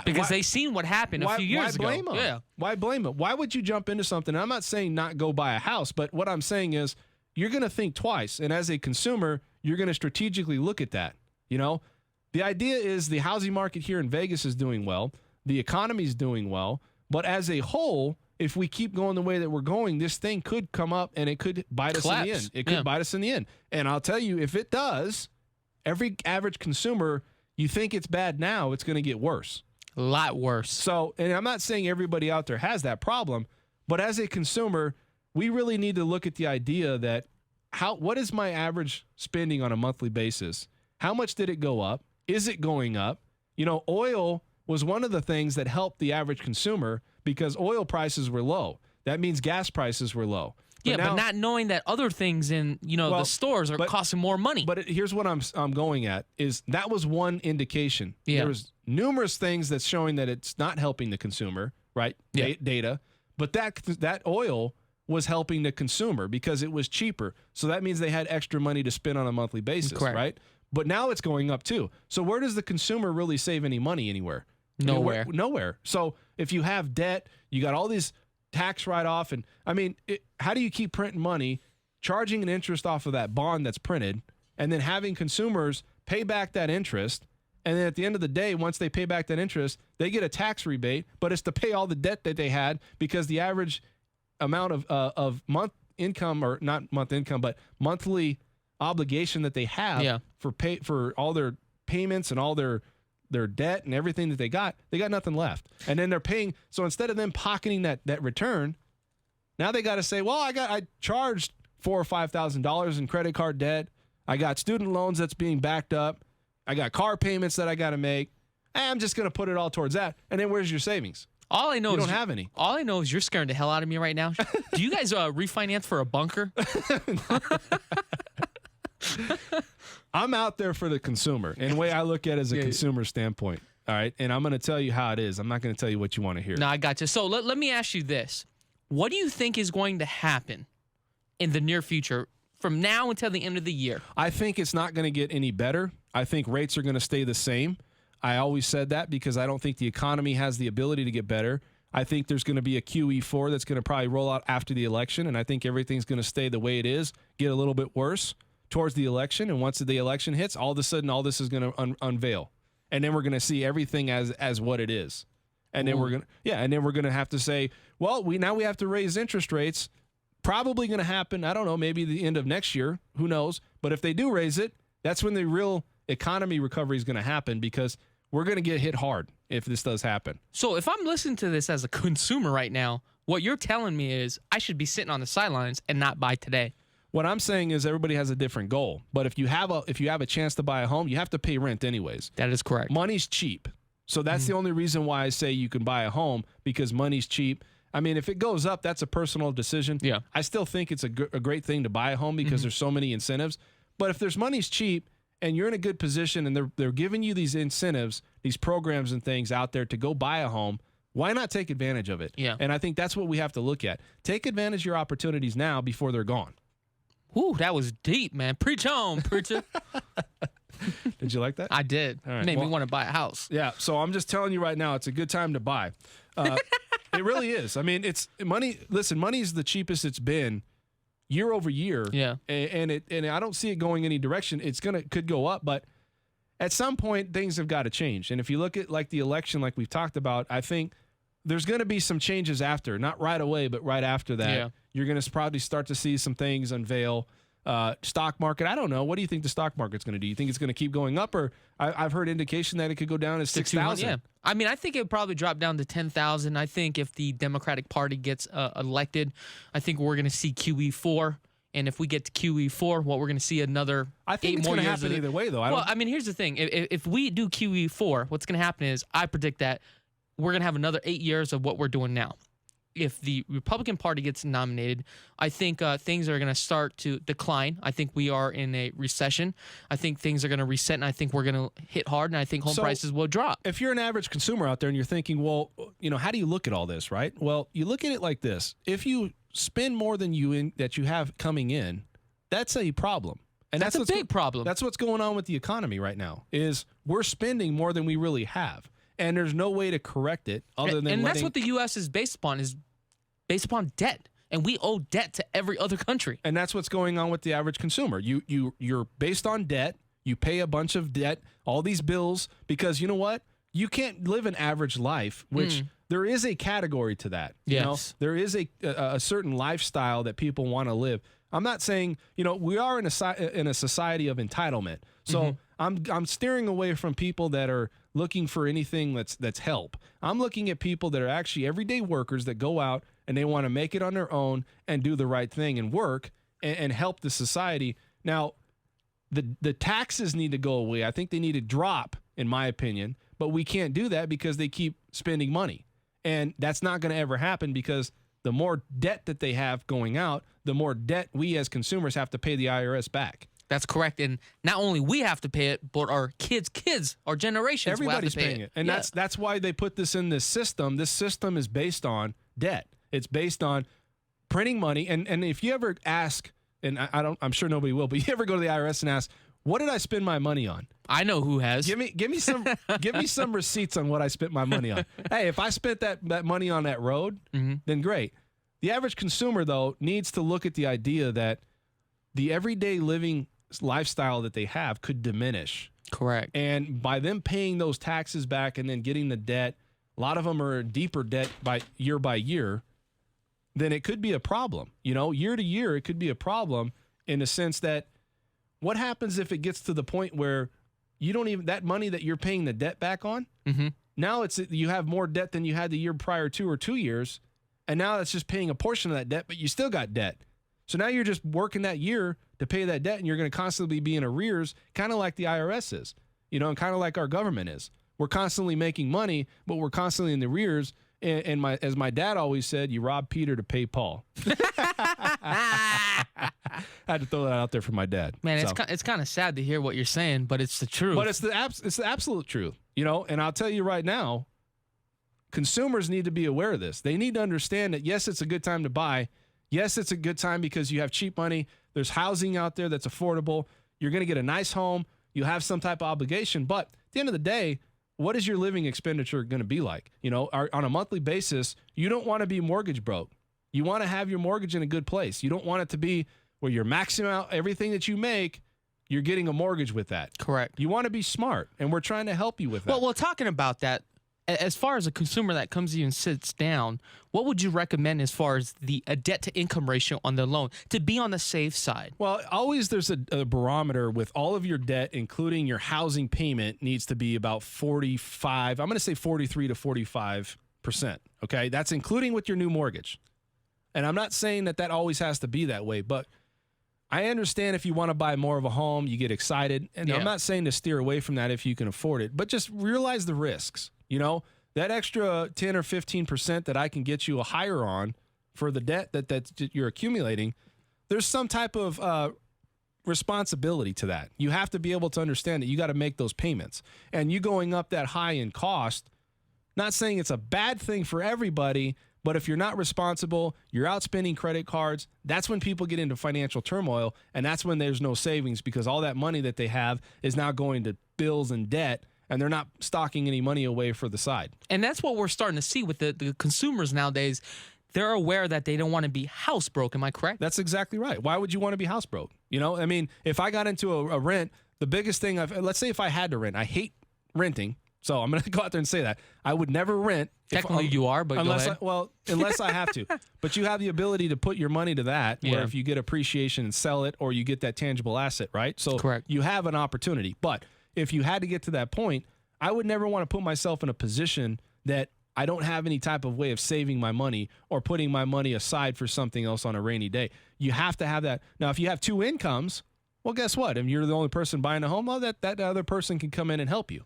Because they've seen what happened a few years ago. Why blame them? Yeah. Why blame them? Why would you jump into something? And I'm not saying not go buy a house, but what I'm saying is you're going to think twice. And as a consumer, you're going to strategically look at that. The idea is the housing market here in Vegas is doing well. The economy is doing well. But as a whole, if we keep going the way that we're going, this thing could come up and it could bite us in the end. It could bite us in the end. And I'll tell you, if it does, every average consumer, you think it's bad now, it's going to get worse. A lot worse. So, and I'm not saying everybody out there has that problem, but as a consumer, we really need to look at the idea that what is my average spending on a monthly basis? How much did it go up? Is it going up? Oil was one of the things that helped the average consumer because oil prices were low. That means gas prices were low. But not knowing that other things in the stores are costing more money. But here's what I'm going at is that was one indication. Yeah. There was numerous things that's showing that it's not helping the consumer, right? Yeah. Data, but that oil was helping the consumer because it was cheaper. So that means they had extra money to spend on a monthly basis, Correct. right? But now it's going up too. So where does the consumer really save any money anywhere? Nowhere. Nowhere. So if you have debt, you got all these tax write-off, and how do you keep printing money, charging an interest off of that bond that's printed, and then having consumers pay back that interest, and then at the end of the day, once they pay back that interest, they get a tax rebate, but it's to pay all the debt that they had because the average amount of month income, or not month income, but monthly obligation that they have for all their payments and all their debt and everything that they got nothing left. And then they're paying. So instead of them pocketing that return, now they got to say, well, I charged $4,000 or $5,000 in credit card debt. I got student loans that's being backed up. I got car payments that I got to make. I'm just going to put it all towards that. And then where's your savings? All I know You is don't have any. All I know is you're scaring the hell out of me right now. Do you guys refinance for a bunker? I'm out there for the consumer, and the way I look at it as a consumer standpoint. All right, and I'm going to tell you how it is. I'm not going to tell you what you want to hear. No, I got you. So let me ask you this. What do you think is going to happen in the near future from now until the end of the year? I think it's not going to get any better. I think rates are going to stay the same. I always said that because I don't think the economy has the ability to get better. I think there's going to be a QE4 that's going to probably roll out after the election, and I think everything's going to stay the way it is, get a little bit worse towards the election, and once the election hits, all of a sudden all this is going to unveil. And then we're going to see everything as what it is. And then we're going to have to say, well, we have to raise interest rates. Probably going to happen, I don't know, maybe the end of next year, who knows? But if they do raise it, that's when the real economy recovery is going to happen, because we're going to get hit hard if this does happen. So if I'm listening to this as a consumer right now, what you're telling me is I should be sitting on the sidelines and not buy today. What I'm saying is everybody has a different goal. But if you have a chance to buy a home, you have to pay rent anyways. That is correct. Money's cheap. So that's the only reason why I say you can buy a home, because money's cheap. I mean, if it goes up, that's a personal decision. Yeah. I still think it's a great thing to buy a home because there's so many incentives. But if there's money's cheap and you're in a good position and they're giving you these incentives, these programs and things out there to go buy a home, why not take advantage of it? Yeah. And I think that's what we have to look at. Take advantage of your opportunities now before they're gone. Ooh, that was deep, man. Preach on, preacher. Did you like that? I did. All right. Made me want to buy a house. Yeah, so I'm just telling you right now, it's a good time to buy. It really is. I mean, it's money. Listen, money is the cheapest it's been year over year. Yeah. And I don't see it going any direction. Could go up, but at some point things have got to change. And if you look at like the election, like we've talked about, I think there's going to be some changes after, not right away, but right after that. Yeah. You're going to probably start to see some things unveil. Stock market, I don't know. What do you think the stock market's going to do? You think it's going to keep going up, or I've heard indication that it could go down to 6,000? Yeah. I mean, I think it would probably drop down to 10,000. I think if the Democratic Party gets elected, I think we're going to see QE4. And if we get to QE4, what we're going to see another 8 more years. I think it's going to happen either way, though. I mean, here's the thing. If we do QE4, what's going to happen is I predict that we're going to have another 8 years of what we're doing now. If the Republican Party gets nominated, I think things are going to start to decline. I think we are in a recession. I think things are going to reset, and I think we're going to hit hard, and I think home prices will drop. If you're an average consumer out there and you're thinking, well, how do you look at all this, right? Well, you look at it like this. If you spend more than that you have coming in, that's a problem. And that's a big problem. That's what's going on with the economy right now, is we're spending more than we really have. And there's no way to correct it other than and that's what the U.S. is based upon debt. And we owe debt to every other country. And that's what's going on with the average consumer. You're based on debt. You pay a bunch of debt, all these bills, because you know what? You can't live an average life, which there is a category to that. Yes. There is a certain lifestyle that people want to live. I'm not saying, we are in a society of entitlement. So I'm steering away from people that are looking for anything that's help. I'm looking at people that are actually everyday workers that go out and they want to make it on their own and do the right thing and work and help the society. Now, the taxes need to go away. I think they need to drop, in my opinion, but we can't do that because they keep spending money. And that's not going to ever happen, because the more debt that they have going out, the more debt we as consumers have to pay the IRS back. That's correct. And not only we have to pay it, but our kids, our generations Everybody's will have to paying pay it. And that's why they put this in this system. This system is based on debt. It's based on printing money. And if you ever ask, and I'm sure nobody will, but you ever go to the IRS and ask, what did I spend my money on? I know who has. Give me some receipts on what I spent my money on. Hey, if I spent that money on that road, then great. The average consumer, though, needs to look at the idea that the everyday living lifestyle that they have could diminish. Correct. And by them paying those taxes back and then getting the debt, a lot of them are in deeper debt by year, then it could be a problem. Year to year, it could be a problem in the sense that what happens if it gets to the point where you don't even, that money that you're paying the debt back on, now you have more debt than you had the year prior to, or 2 years, and now that's just paying a portion of that debt, but you still got debt. So now you're just working that year to pay that debt, and you're going to constantly be in arrears, kind of like the IRS is, and kind of like our government is. we're constantly making money, but we're constantly in the rears. And as my dad always said, you rob Peter to pay Paul. I had to throw that out there for my dad. Man, it's kind of sad to hear what you're saying, but it's the truth. But it's the absolute truth, you know. And I'll tell you right now, consumers need to be aware of this. They need to understand that, yes, it's a good time to buy. Yes, it's a good time because you have cheap money. There's housing out there that's affordable. You're going to get a nice home. You have some type of obligation. But at the end of the day, what is your living expenditure going to be like? You know, on a monthly basis, you don't want to be mortgage broke. You want to have your mortgage in a good place. You don't want it to be where you're maxing out everything that you make. You're getting a mortgage with that. Correct. You want to be smart, and we're trying to help you with that. Well, talking about that, as far as a consumer that comes to you and sits down, what would you recommend as far as the debt-to-income ratio on the loan to be on the safe side? Well, always there's a barometer with all of your debt, including your housing payment, needs to be about 45. I'm going to say 43 to 45%. Okay, that's including with your new mortgage. And I'm not saying that always has to be that way, but I understand if you want to buy more of a home, you get excited. And I'm not saying to steer away from that if you can afford it, but just realize the risks. You know, that extra 10 or 15% that I can get you a higher on for the debt that you're accumulating, there's some type of responsibility to that. You have to be able to understand that you got to make those payments. And you going up that high in cost, not saying it's a bad thing for everybody, but if you're not responsible, you're out spending credit cards, that's when people get into financial turmoil, and that's when there's no savings because all that money that they have is now going to bills and debt, and they're not stocking any money away for the side. And that's what we're starting to see with the consumers nowadays. They're aware that they don't want to be house broke. Am I correct? That's exactly right. Why would you want to be house broke? You know, I mean, if I got into a rent, the biggest thing, let's say if I had to rent, I hate renting. So I'm going to go out there and say that. I would never rent. Technically you are, but unless go ahead. Unless I have to. But you have the ability to put your money to that, where if you get appreciation and sell it, or you get that tangible asset, right? So correct. You have an opportunity. But if you had to get to that point, I would never want to put myself in a position that I don't have any type of way of saving my money or putting my money aside for something else on a rainy day. You have to have that. Now, if you have two incomes, well, guess what? If you're the only person buying a home, well, that other person can come in and help you.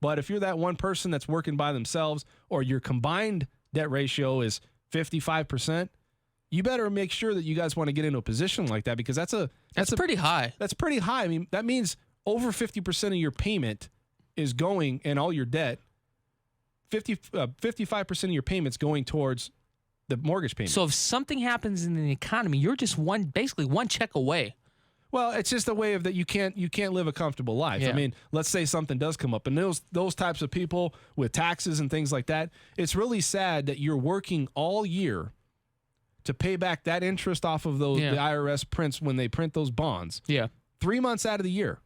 But if you're that one person that's working by themselves, or your combined debt ratio is 55%, you better make sure that you guys want to get into a position like that, because that's pretty high. That's pretty high. I mean, that means over 50% of your payment is going, and all your debt, 55% of your payments going towards the mortgage payment. So if something happens in the economy, you're just basically one check away. Well, it's just a way of that you can't live a comfortable life. Yeah. I mean, let's say something does come up, and those types of people with taxes and things like that, it's really sad that you're working all year to pay back that interest off of those the IRS prints when they print those bonds. Yeah. 3 months out of the year.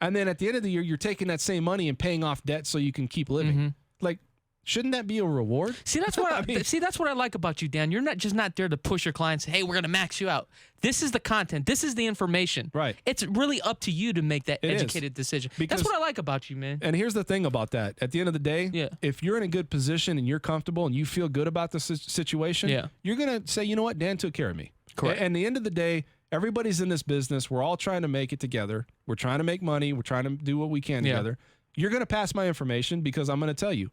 And then at the end of the year, you're taking that same money and paying off debt so you can keep living. Mm-hmm. Like, shouldn't that be a reward? See, that's what that's what I like about you, Dan. You're not there to push your clients. Hey, we're gonna max you out. This is the content. This is the information. Right. It's really up to you to make that educated decision. That's what I like about you, man. And here's the thing about that. At the end of the day, if you're in a good position and you're comfortable and you feel good about the situation, you're gonna say, you know what, Dan took care of me. Correct. And at the end of the day, everybody's in this business. We're all trying to make it together. We're trying to make money. We're trying to do what we can together. You're gonna pass my information, because I'm gonna tell you,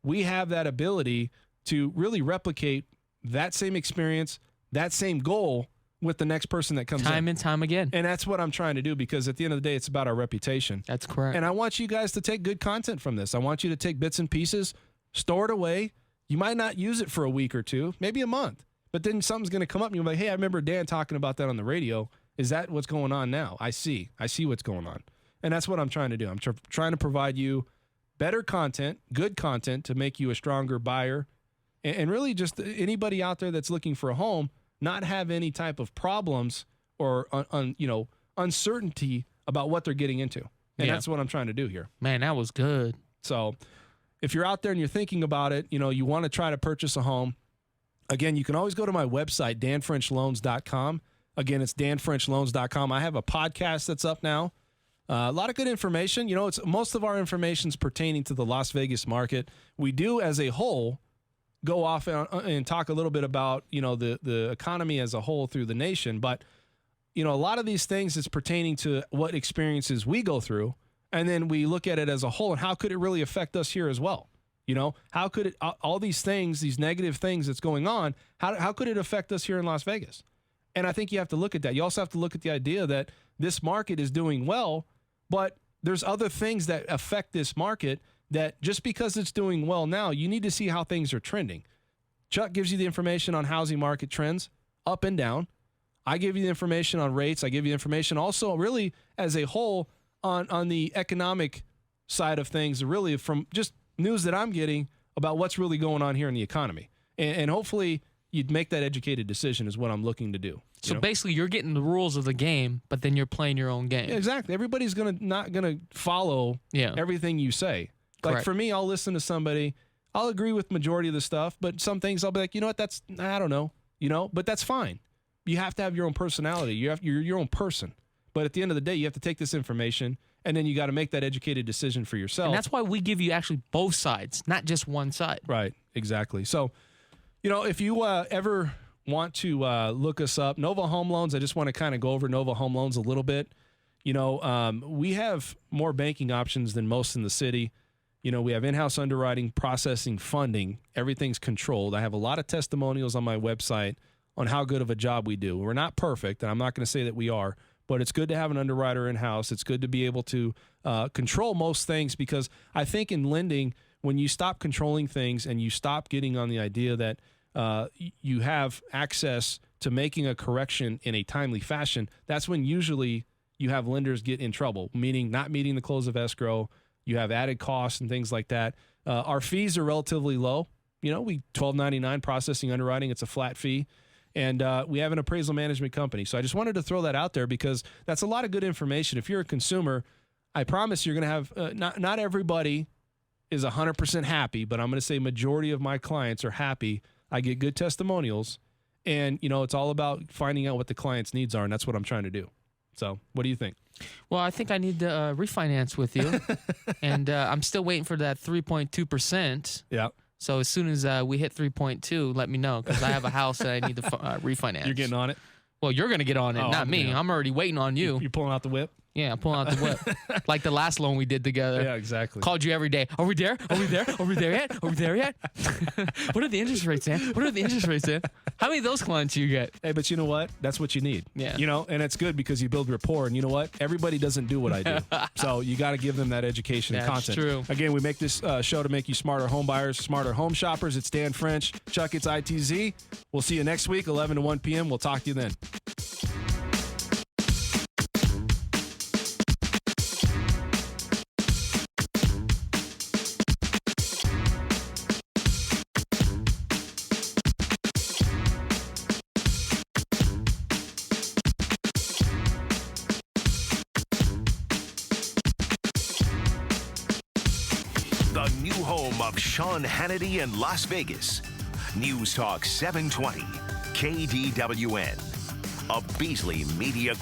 we have that ability to really replicate that same experience, that same goal with the next person that comes in. Time and time again. And that's what I'm trying to do, because at the end of the day, it's about our reputation. That's correct. And I want you guys to take good content from this. I want you to take bits and pieces, store it away. You might not use it for a week or two, maybe a month, but then something's going to come up and you're like, hey, I remember Dan talking about that on the radio. Is that what's going on now? I see what's going on. And that's what I'm trying to do. I'm trying to provide you better content, good content, to make you a stronger buyer, and really just anybody out there that's looking for a home not have any type of problems or uncertainty about what they're getting into. And that's what I'm trying to do here. Man, that was good. So if you're out there and you're thinking about it, you want to try to purchase a home, again, you can always go to my website, danfrenchloans.com. Again, it's danfrenchloans.com. I have a podcast that's up now. A lot of good information. It's most of our information is pertaining to the Las Vegas market. We do, as a whole, go off and talk a little bit about the economy as a whole through the nation. But a lot of these things is pertaining to what experiences we go through and then we look at it as a whole, and how could it really affect us here as well? You know, how could it, all these things, these negative things that's going on, how could it affect us here in Las Vegas? And I think you have to look at that. You also have to look at the idea that this market is doing well, but there's other things that affect this market that just because it's doing well now, you need to see how things are trending. Chuck gives you the information on housing market trends, up and down. I give you the information on rates. I give you information also really as a whole on the economic side of things, really from just news that I'm getting about what's really going on here in the economy. And hopefully you'd make that educated decision is what I'm looking to do. So basically you're getting the rules of the game, but then you're playing your own game. Yeah, exactly. Everybody's not going to follow everything you say. Like Correct. for me, I'll listen to somebody. I'll agree with majority of the stuff, but some things I'll be like, you know what, I don't know, but that's fine. You have to have your own personality. You're your own person. But at the end of the day, you have to take this information, and then you got to make that educated decision for yourself. And that's why we give you actually both sides, not just one side. Right, exactly. So, if you ever want to look us up, Nova Home Loans, I just want to kind of go over Nova Home Loans a little bit. We have more banking options than most in the city. We have in-house underwriting, processing, funding. Everything's controlled. I have a lot of testimonials on my website on how good of a job we do. We're not perfect, and I'm not going to say that we are, but it's good to have an underwriter in-house. It's good to be able to control most things, because I think in lending, when you stop controlling things and you stop getting on the idea that you have access to making a correction in a timely fashion, that's when usually you have lenders get in trouble, meaning not meeting the close of escrow. You have added costs and things like that. Our fees are relatively low. We $12.99 processing underwriting. It's a flat fee. And we have an appraisal management company. So I just wanted to throw that out there because that's a lot of good information. If you're a consumer, I promise you're going to have not everybody is 100% happy, but I'm going to say majority of my clients are happy. I get good testimonials. And, it's all about finding out what the client's needs are, and that's what I'm trying to do. So what do you think? Well, I think I need to refinance with you. And I'm still waiting for that 3.2%. Yeah. So as soon as we hit 3.2, let me know, because I have a house that I need to refinance. You're getting on it? Well, you're going to get on it, not me. I'm already waiting on you. You're pulling out the whip? Yeah, I'm pulling out the whip. Like the last loan we did together. Yeah, exactly. Called you every day. Are we there? Are we there? Are we there yet? Are we there yet? What are the interest rates, man? What are the interest rates, man? How many of those clients do you get? Hey, but you know what? That's what you need. Yeah. And it's good because you build rapport. And you know what? Everybody doesn't do what I do. So you got to give them that education and That's content. true. Again, we make this show to make you smarter home buyers, smarter home shoppers. It's Dan French, Chakits ITZ. We'll see you next week, 11 to 1 p.m. We'll talk to you then. The new home of Sean Hannity in Las Vegas. News Talk 720, KDWN, a Beasley Media